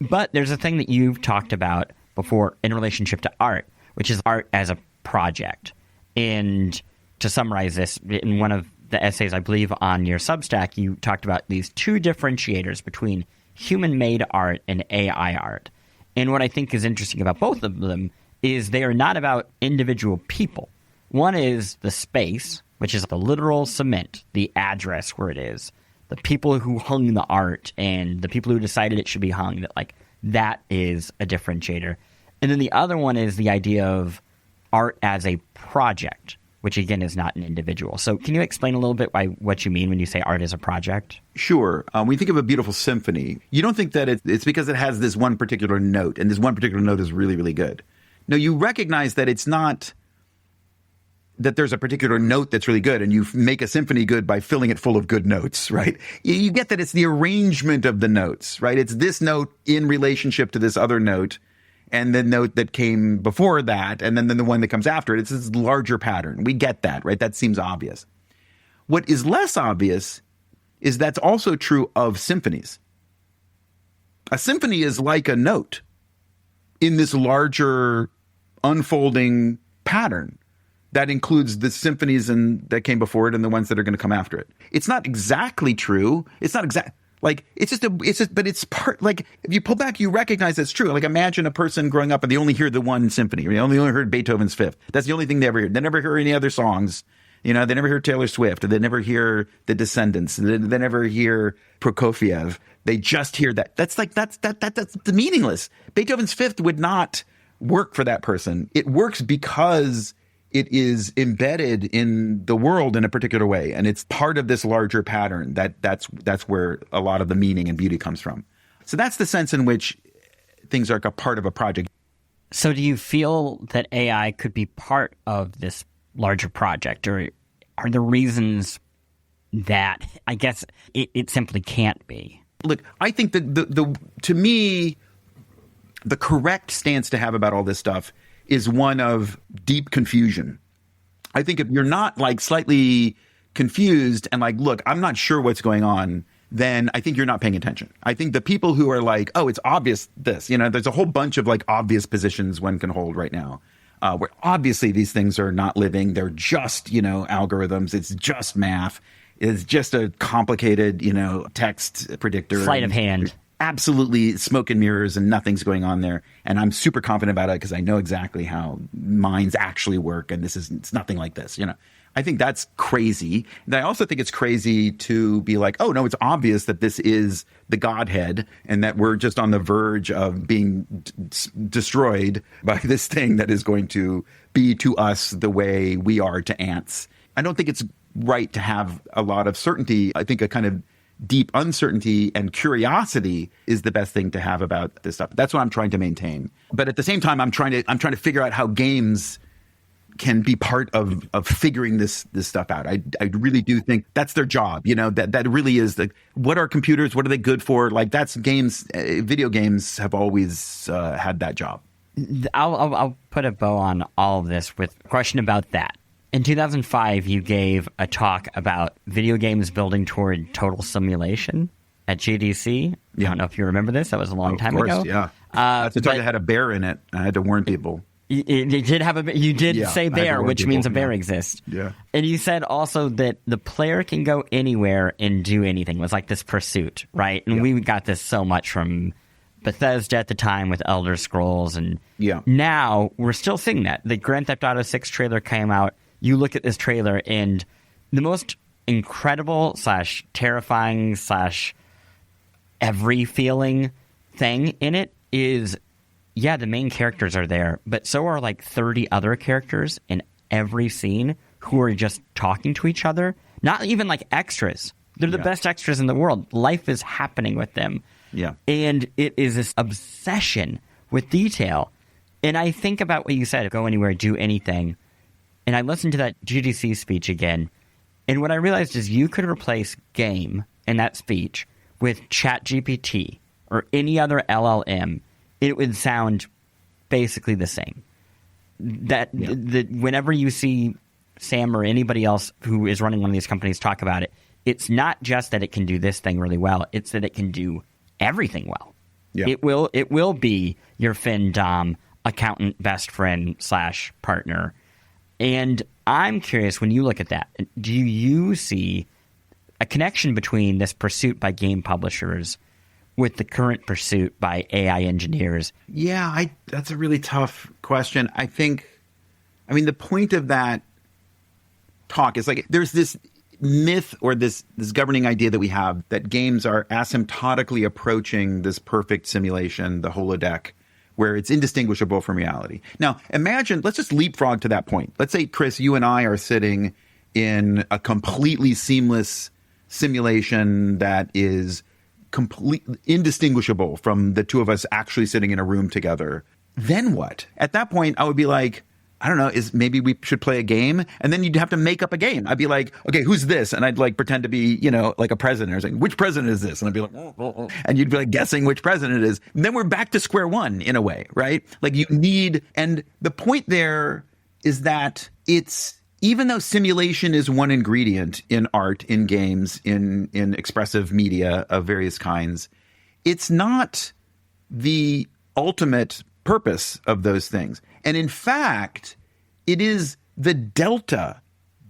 But there's a thing that you've talked about before in relationship to art, which is art as a project. And to summarize this, in one of the essays, I believe, on your Substack, you talked about these two differentiators between human-made art and AI art. And what I think is interesting about both of them is they are not about individual people. One is the space, which is the literal cement, the address where it is, the people who hung the art and the people who decided it should be hung, that is a differentiator. And then the other one is the idea of art as a project, which again is not an individual. So can you explain a little bit by what you mean when you say art as a project? Sure. When you think of a beautiful symphony, you don't think that it's because it has this one particular note, and this one particular note is really, really good. No, you recognize that it's not that there's a particular note that's really good, and you make a symphony good by filling it full of good notes, right? You get that it's the arrangement of the notes, right? It's this note in relationship to this other note, and the note that came before that, and then the one that comes after it. It's this larger pattern. We get that, right? That seems obvious. What is less obvious is that's also true of symphonies. A symphony is like a note in this larger unfolding pattern that includes the symphonies that came before it and the ones that are going to come after it. It's not exactly true. It's not exact. Like, but it's part, like, if you pull back, you recognize it's true. Like, imagine a person growing up and they only hear the one symphony, or they only heard Beethoven's Fifth. That's the only thing they ever hear. They never hear any other songs. They never hear Taylor Swift. They never hear The Descendants. They never hear Prokofiev. They just hear that. That's meaningless. Beethoven's Fifth would not work for that person. It works because it is embedded in the world in a particular way, and it's part of this larger pattern. That's where a lot of the meaning and beauty comes from. So that's the sense in which things are a part of a project. So do you feel that AI could be part of this larger project, or are there reasons that I guess it simply can't be? Look, I think that to me, the correct stance to have about all this stuff is one of deep confusion. I think if you're not like slightly confused and like, look, I'm not sure what's going on, then I think you're not paying attention. I think the people who are like, oh, it's obvious this, there's a whole bunch of like obvious positions one can hold right now, where obviously these things are not living. They're just, algorithms. It's just math. It's just a complicated, text predictor. Sleight of hand. Absolutely smoke and mirrors and nothing's going on there. And I'm super confident about it because I know exactly how minds actually work. And it's nothing like this, I think that's crazy. And I also think it's crazy to be like, oh, no, it's obvious that this is the Godhead and that we're just on the verge of being destroyed by this thing that is going to be to us the way we are to ants. I don't think it's right to have a lot of certainty. I think a kind of deep uncertainty and curiosity is the best thing to have about this stuff. That's what I'm trying to maintain. But at the same time, I'm trying to figure out how games can be part of figuring this stuff out. I really do think that's their job. That really is what are computers? What are they good for? Like that's games. Video games have always had that job. I'll put a bow on all of this with a question about that. In 2005, you gave a talk about video games building toward total simulation at GDC. I don't know if you remember this. That was a long time ago. Yeah. That's a talk that had a bear in it. I had to warn people. You did say bear, which means a bear exists. Yeah. And you said also that the player can go anywhere and do anything. It was like this pursuit, right? And we got this so much from Bethesda at the time with Elder Scrolls. And now we're still seeing that. The Grand Theft Auto 6 trailer came out. You look at this trailer, and the most incredible / terrifying / every feeling thing in it is, the main characters are there, but so are like 30 other characters in every scene who are just talking to each other. Not even like extras. They're the best extras in the world. Life is happening with them. Yeah. And it is this obsession with detail. And I think about what you said, go anywhere, do anything. And I listened to that GDC speech again, and what I realized is you could replace game in that speech with ChatGPT or any other LLM. It would sound basically the same. Whenever you see Sam or anybody else who is running one of these companies talk about it, it's not just that it can do this thing really well, it's that it can do everything well. Yeah. It will be your fin dom, accountant, best friend / partner. And I'm curious, when you look at that, do you see a connection between this pursuit by game publishers with the current pursuit by AI engineers? Yeah, that's a really tough question. I mean, the point of that talk is like there's this myth or this governing idea that we have that games are asymptotically approaching this perfect simulation, the holodeck, where it's indistinguishable from reality. Now, imagine, let's just leapfrog to that point. Let's say, Chris, you and I are sitting in a completely seamless simulation that is completely indistinguishable from the two of us actually sitting in a room together. Then what? At that point, I would be like, I don't know, maybe we should play a game? And then you'd have to make up a game. I'd be like, okay, who's this? And I'd like pretend to be, like a president. I was like, which president is this? And I'd be like, oh. And you'd be like guessing which president it is. And then we're back to square one in a way, right? Like you need, and the point there is that even though simulation is one ingredient in art, in games, in expressive media of various kinds, it's not the ultimate purpose of those things. And in fact, it is the delta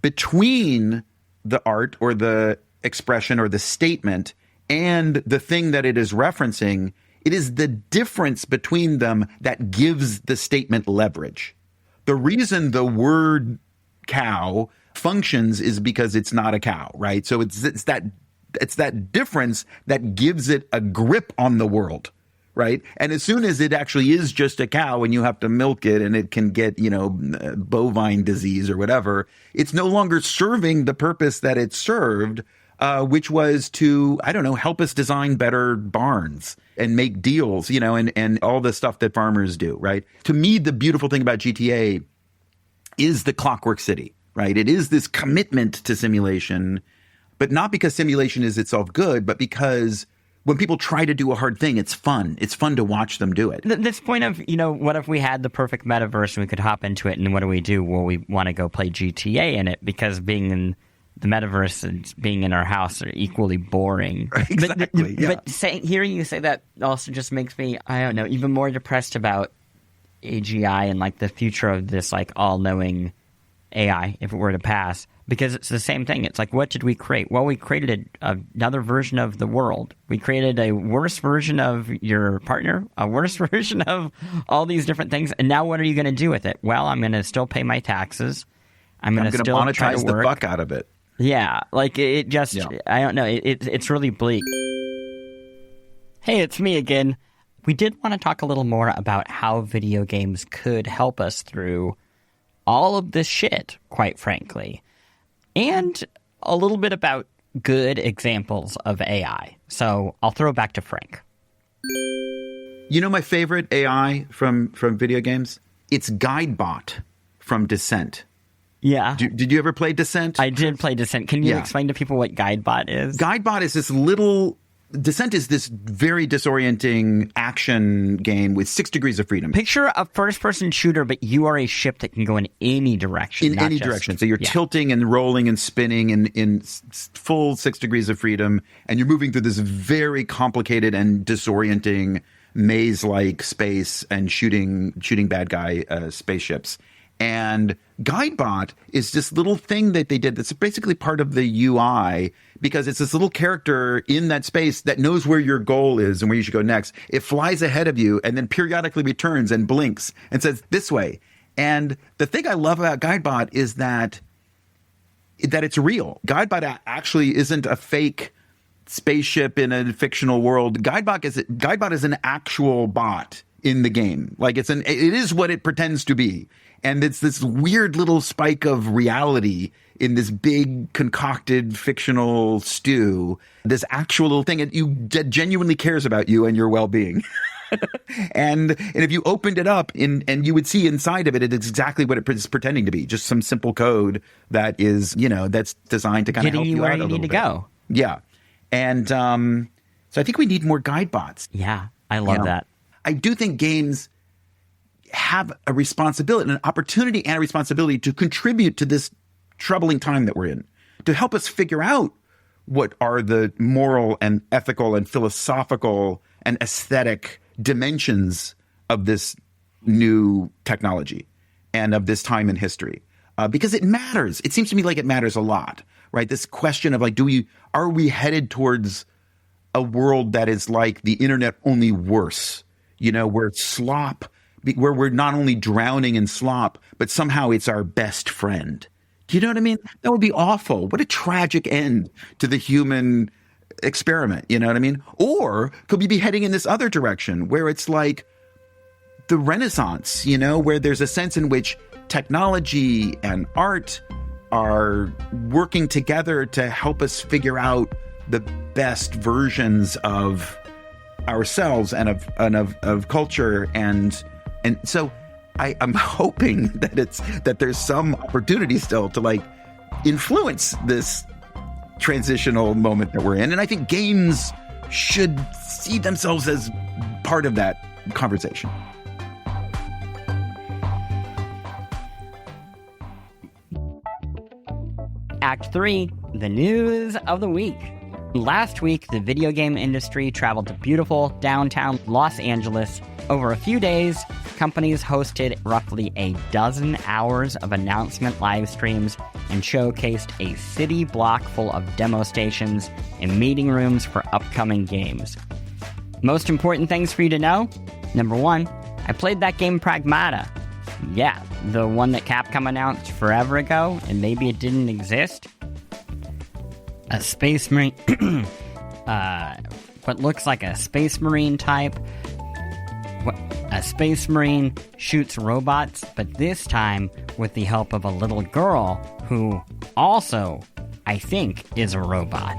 between the art or the expression or the statement and the thing that it is referencing. It is the difference between them that gives the statement leverage. The reason the word cow functions is because it's not a cow, right? So it's that difference that gives it a grip on the world. Right. And as soon as it actually is just a cow and you have to milk it and it can get, bovine disease or whatever, it's no longer serving the purpose that it served, which was to, help us design better barns and make deals, and all the stuff that farmers do. Right. To me, the beautiful thing about GTA is the Clockwork City. Right. It is this commitment to simulation, but not because simulation is itself good, but because when people try to do a hard thing, it's fun. It's fun to watch them do it. This point of, what if we had the perfect metaverse and we could hop into it, and what do we do? Well, we want to go play GTA in it because being in the metaverse and being in our house are equally boring. Exactly. But hearing you say that also just makes me, even more depressed about AGI and like the future of this like all-knowing AI if it were to pass. Because it's the same thing. It's like, what did we create? Well, we created another version of the world. We created a worse version of your partner, a worse version of all these different things. And now what are you going to do with it? Well, I'm going to still pay my taxes. I'm going to still monetize the fuck out of it. Yeah. Like it just, I don't know. It's really bleak. Hey, it's me again. We did want to talk a little more about how video games could help us through all of this shit, quite frankly. And a little bit about good examples of AI. So I'll throw it back to Frank. My favorite AI from video games? It's Guidebot from Descent. Yeah. Did you ever play Descent? I did play Descent. Can you explain to people what Guidebot is? Guidebot is this little... Descent is this very disorienting action game with 6 degrees of freedom. Picture a first-person shooter, but you are a ship that can go in any direction. In any direction. So you're tilting and rolling and spinning in full 6 degrees of freedom, and you're moving through this very complicated and disorienting maze-like space and shooting bad guy spaceships. And Guidebot is this little thing that they did that's basically part of the UI, because it's this little character in that space that knows where your goal is and where you should go next. It flies ahead of you and then periodically returns and blinks and says, this way. And the thing I love about Guidebot is that it's real. Guidebot actually isn't a fake spaceship in a fictional world. Guidebot is an actual bot in the game. Like it is what it pretends to be. And it's this weird little spike of reality in this big concocted fictional stew, this actual little thing that genuinely cares about you and your well-being. and if you opened it up and you would see inside of it, it's exactly what it is pretending to be. Just some simple code that is, that's designed to kind of help you out a little bit. Getting you where you need to go. Yeah. And so I think we need more Guidebots. Yeah, I love that. I do think games have a responsibility, an opportunity and a responsibility to contribute to this troubling time that we're in, to help us figure out what are the moral and ethical and philosophical and aesthetic dimensions of this new technology and of this time in history. Because it matters. It seems to me like it matters a lot, right? This question of like, are we headed towards a world that is like the internet, only worse, where where we're not only drowning in slop, but somehow it's our best friend. Do you know what I mean? That would be awful. What a tragic end to the human experiment. You know what I mean? Or could we be heading in this other direction where it's like the Renaissance, where there's a sense in which technology and art are working together to help us figure out the best versions of ourselves and of culture. And so I'm hoping that there's some opportunity still to like influence this transitional moment that we're in. And I think games should see themselves as part of that conversation. Act 3, the news of the week. Last week, the video game industry traveled to beautiful downtown Los Angeles. Over a few days, companies hosted roughly a dozen hours of announcement live streams and showcased a city block full of demo stations and meeting rooms for upcoming games. Most important things for you to know? Number 1, I played that game Pragmata. Yeah, the one that Capcom announced forever ago, and maybe it didn't exist. A space marine, what looks like a space marine type. A space marine shoots robots, but this time with the help of a little girl who also, I think, is a robot.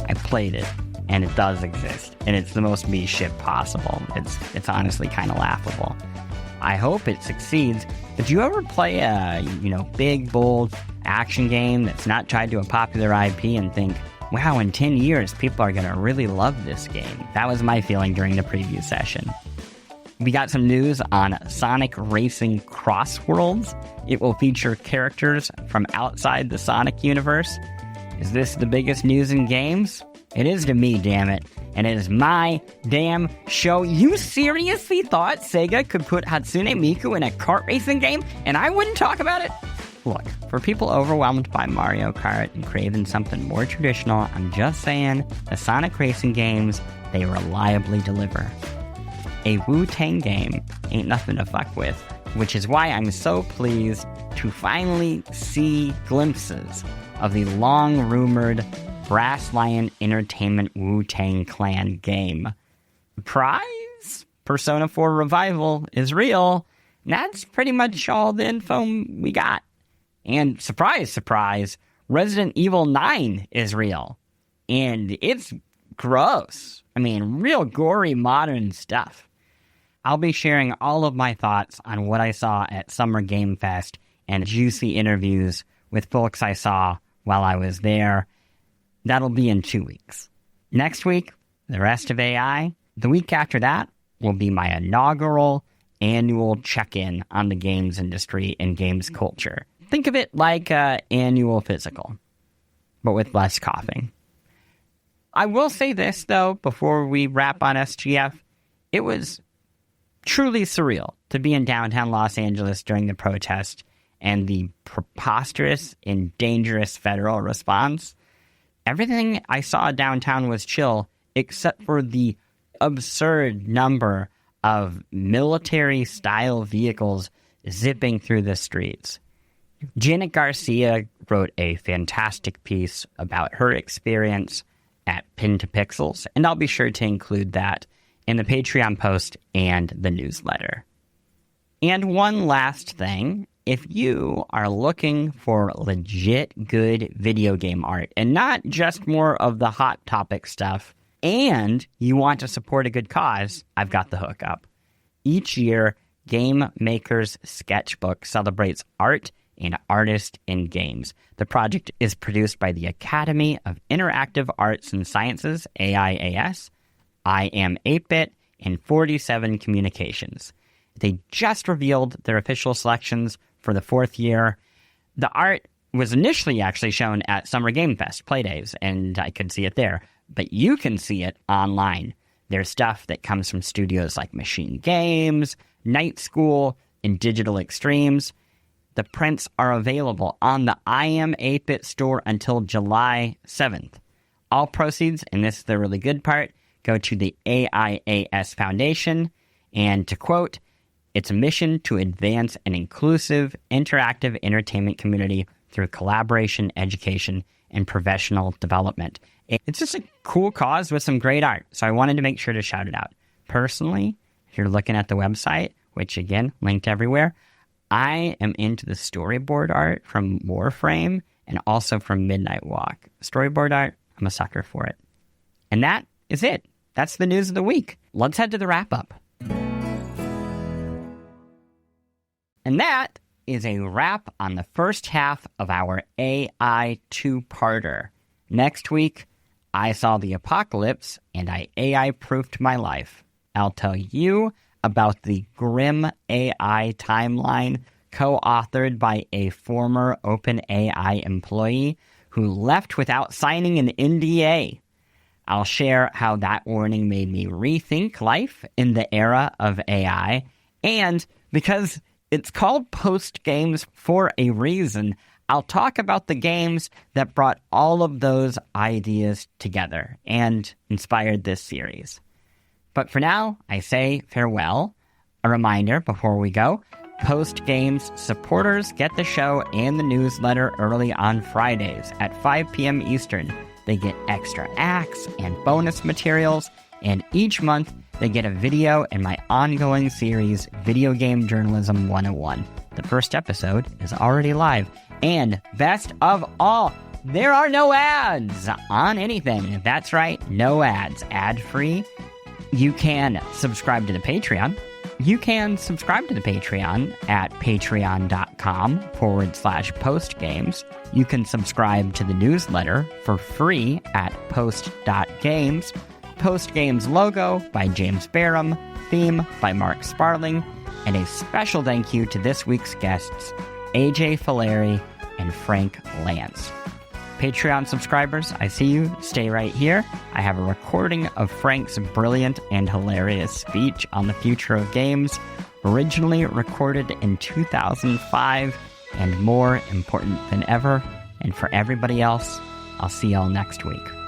I played it, and it does exist, and it's the most me shit possible. It's honestly kind of laughable. I hope it succeeds. Did you ever play a, big, bold action game that's not tied to a popular IP and think, wow, in 10 years, people are going to really love this game? That was my feeling during the preview session. We got some news on Sonic Racing Crossworlds. It will feature characters from outside the Sonic universe. Is this the biggest news in games? It is to me, damn it. And it is my damn show. You seriously thought Sega could put Hatsune Miku in a kart racing game and I wouldn't talk about it? Look, for people overwhelmed by Mario Kart and craving something more traditional, I'm just saying, the Sonic racing games, they reliably deliver. A Wu-Tang game ain't nothing to fuck with, which is why I'm so pleased to finally see glimpses of the long-rumored Brass Lion Entertainment Wu-Tang Clan game. Prize? Persona 4 Revival is real. That's pretty much all the info we got. And surprise, surprise, Resident Evil 9 is real. And it's gross. I mean, real gory modern stuff. I'll be sharing all of my thoughts on what I saw at Summer Game Fest and juicy interviews with folks I saw while I was there. That'll be in 2 weeks. Next week, the rest of AI. The week after that will be my inaugural annual check-in on the games industry and games culture. Think of it like an annual physical, but with less coughing. I will say this, though, before we wrap on SGF. It was truly surreal to be in downtown Los Angeles during the protest and the preposterous and dangerous federal response. Everything I saw downtown was chill, except for the absurd number of military-style vehicles zipping through the streets. Janet Garcia wrote a fantastic piece about her experience at Pin to Pixels, and I'll be sure to include that in the Patreon post and the newsletter. And one last thing, if you are looking for legit good video game art, and not just more of the hot topic stuff, and you want to support a good cause, I've got the hookup. Each year, Game Maker's Sketchbook celebrates art and artists in games. The project is produced by the Academy of Interactive Arts and Sciences, AIAS, I Am 8-Bit, and 47 Communications. They just revealed their official selections for the 4th year. The art was initially actually shown at Summer Game Fest Playdays, and I could see it there. But you can see it online. There's stuff that comes from studios like Machine Games, Night School, and Digital Extremes. The prints are available on the I Am 8-Bit store until July 7th. All proceeds, and this is the really good part, go to the AIAS Foundation. And to quote, "It's a mission to advance an inclusive, interactive entertainment community through collaboration, education, and professional development." It's just a cool cause with some great art, so I wanted to make sure to shout it out. Personally, if you're looking at the website, which again, linked everywhere, I am into the storyboard art from Warframe and also from Midnight Walk. Storyboard art, I'm a sucker for it. And that is it. That's the news of the week. Let's head to the wrap-up. And that is a wrap on the first half of our AI two-parter. Next week, I saw the apocalypse and I AI-proofed my life. I'll tell you about the grim AI timeline co-authored by a former OpenAI employee who left without signing an NDA. I'll share how that warning made me rethink life in the era of AI, and because it's called Post Games for a reason, I'll talk about the games that brought all of those ideas together and inspired this series. But for now, I say farewell. A reminder before we go, Post Games supporters get the show and the newsletter early on Fridays at 5 p.m. Eastern. They get extra acts and bonus materials, and each month they get a video in my ongoing series, Video Game Journalism 101. The first episode is already live. And best of all, there are no ads on anything. That's right, no ads, ad-free. You can subscribe to the Patreon. You can subscribe to the Patreon at patreon.com/postgames. You can subscribe to the newsletter for free at post.games. Post Games logo by James Barham, theme by Mark Sparling, and a special thank you to this week's guests, AJ Fillari and Frank Lantz. Patreon subscribers, I see you. Stay right here. I have a recording of Frank's brilliant and hilarious speech on the future of games, originally recorded in 2005, and more important than ever. And for everybody else, I'll see y'all next week.